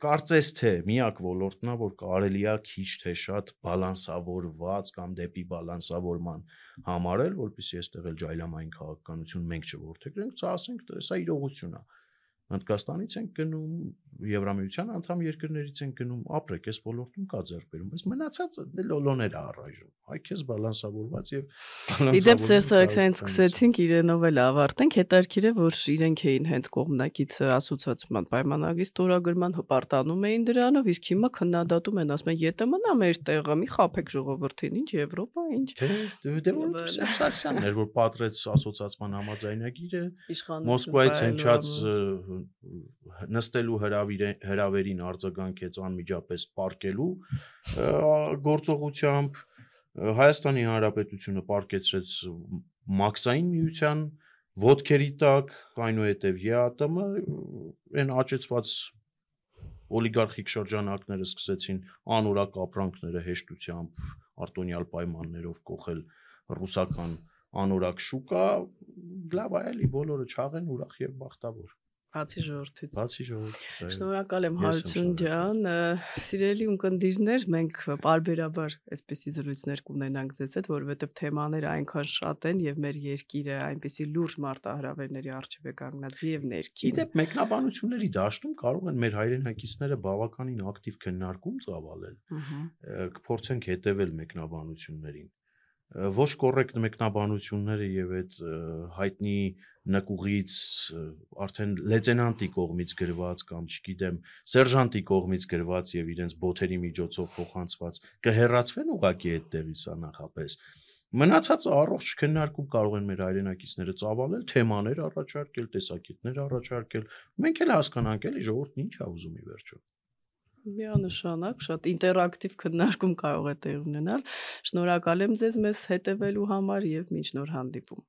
կարծես թե միակ ոլորտն է, որ կարելի է քիչ թե շատ բալանսավորված կամ դեպի բալանսավորման համարել, որպեսզի այստեղ էլ ջայլամային քաղաքականություն մենք չորդեգրենք, ցա ասենք, սա իրողություն է։ Հնդկաստանից ենք գնում, Եվրամիության անդամ երկրներից ենք գնում, ապրեք, այս ոլորտում կա ձեռքբերում, բայց մնացածը լոլոներ է առայժմ։ Այ քեզ բալանսավորված եւ Իդեպ Սերժ Սարգսյանից սկսեցինք իրենով էլ ավարտենք, հետաքրքիր է, որ իրենք էին հենց կողմնակից ասոցիացիան պայմանագրի ստորագրման հպարտանում էին դրանով, իսկ հիմա քննադատում են, ասում են ԵՏՄ-ն է մեր տեղը, մի խափեք ժողովրդին, ինչ Եվրոպա, ինչ։ Դե որ Սերժ Սարգսյանն էր, որ պատրեց ասոցիացիան համաձայնագիրը, Մոսկվայից հնչած նստելու հրավերին արձագանքեց անմիջապես պարկելու գործողությամբ, Հայաստանի Հանրապետությունը պարկեցրեց մաքսային միության ոտքերի տակ, այնուհետև ԵԱՏՄ այն աճեցված օլիգարխիկ շրջանակները սկսեցին անորակ ապրանքները հեշտությամբ արտոնյալ պայմաններով կողել ռուսական անորակ շուկա, լավ այլի բոլորը չաղեն ուրախ եւ բախտավոր։ Բացի ժողովրդից։ Շնորհակալ եմ Հարություն ջան, սիրելի ունկնդիրներ, մենք պարբերաբար այսպիսի զրույցներ կունենանք ձեզ հետ, որովհետև թեմաները այնքան շատ են եւ մեր երկիրը այնպիսի լուրջ մարտահրավերների առջև է կանգնած եւ ներքին։ Իդեպ մեկնաբանությունների դաշտում կարող են մեր հայրենակիցները բավականին ակտիվ քննարկում ծավալել։ Կփորձենք հետևել մեկնաբանություններին։ Ոչ կոռեկտ մեկնաբանությունները եւ այդ հայտնի նկուղից արդեն լեյտենանտի կողմից գրված կամ չգիտեմ սերժանտի կողմից գրված եւ իրենց բոթերի միջոցով փոխանցված կհեռացվեն ուղակի այդտեղից նախապես մնացածը առողջ քննարկում կարող են մեր հայրենակիցները ծավալել, թեմաներ առաջարկել, տեսակետներ առաջարկել, մենք էլ հասկանանք էլի ժողովուրդն ինչ է ուզում ի վերջո։ Միանշանակ շատ ինտերակտիվ քննարկում կարող է տեղ ունենալ։ Շնորհակալ եմ ձեզ մեզ հետևելու համար եւ մինչ նոր հանդիպում։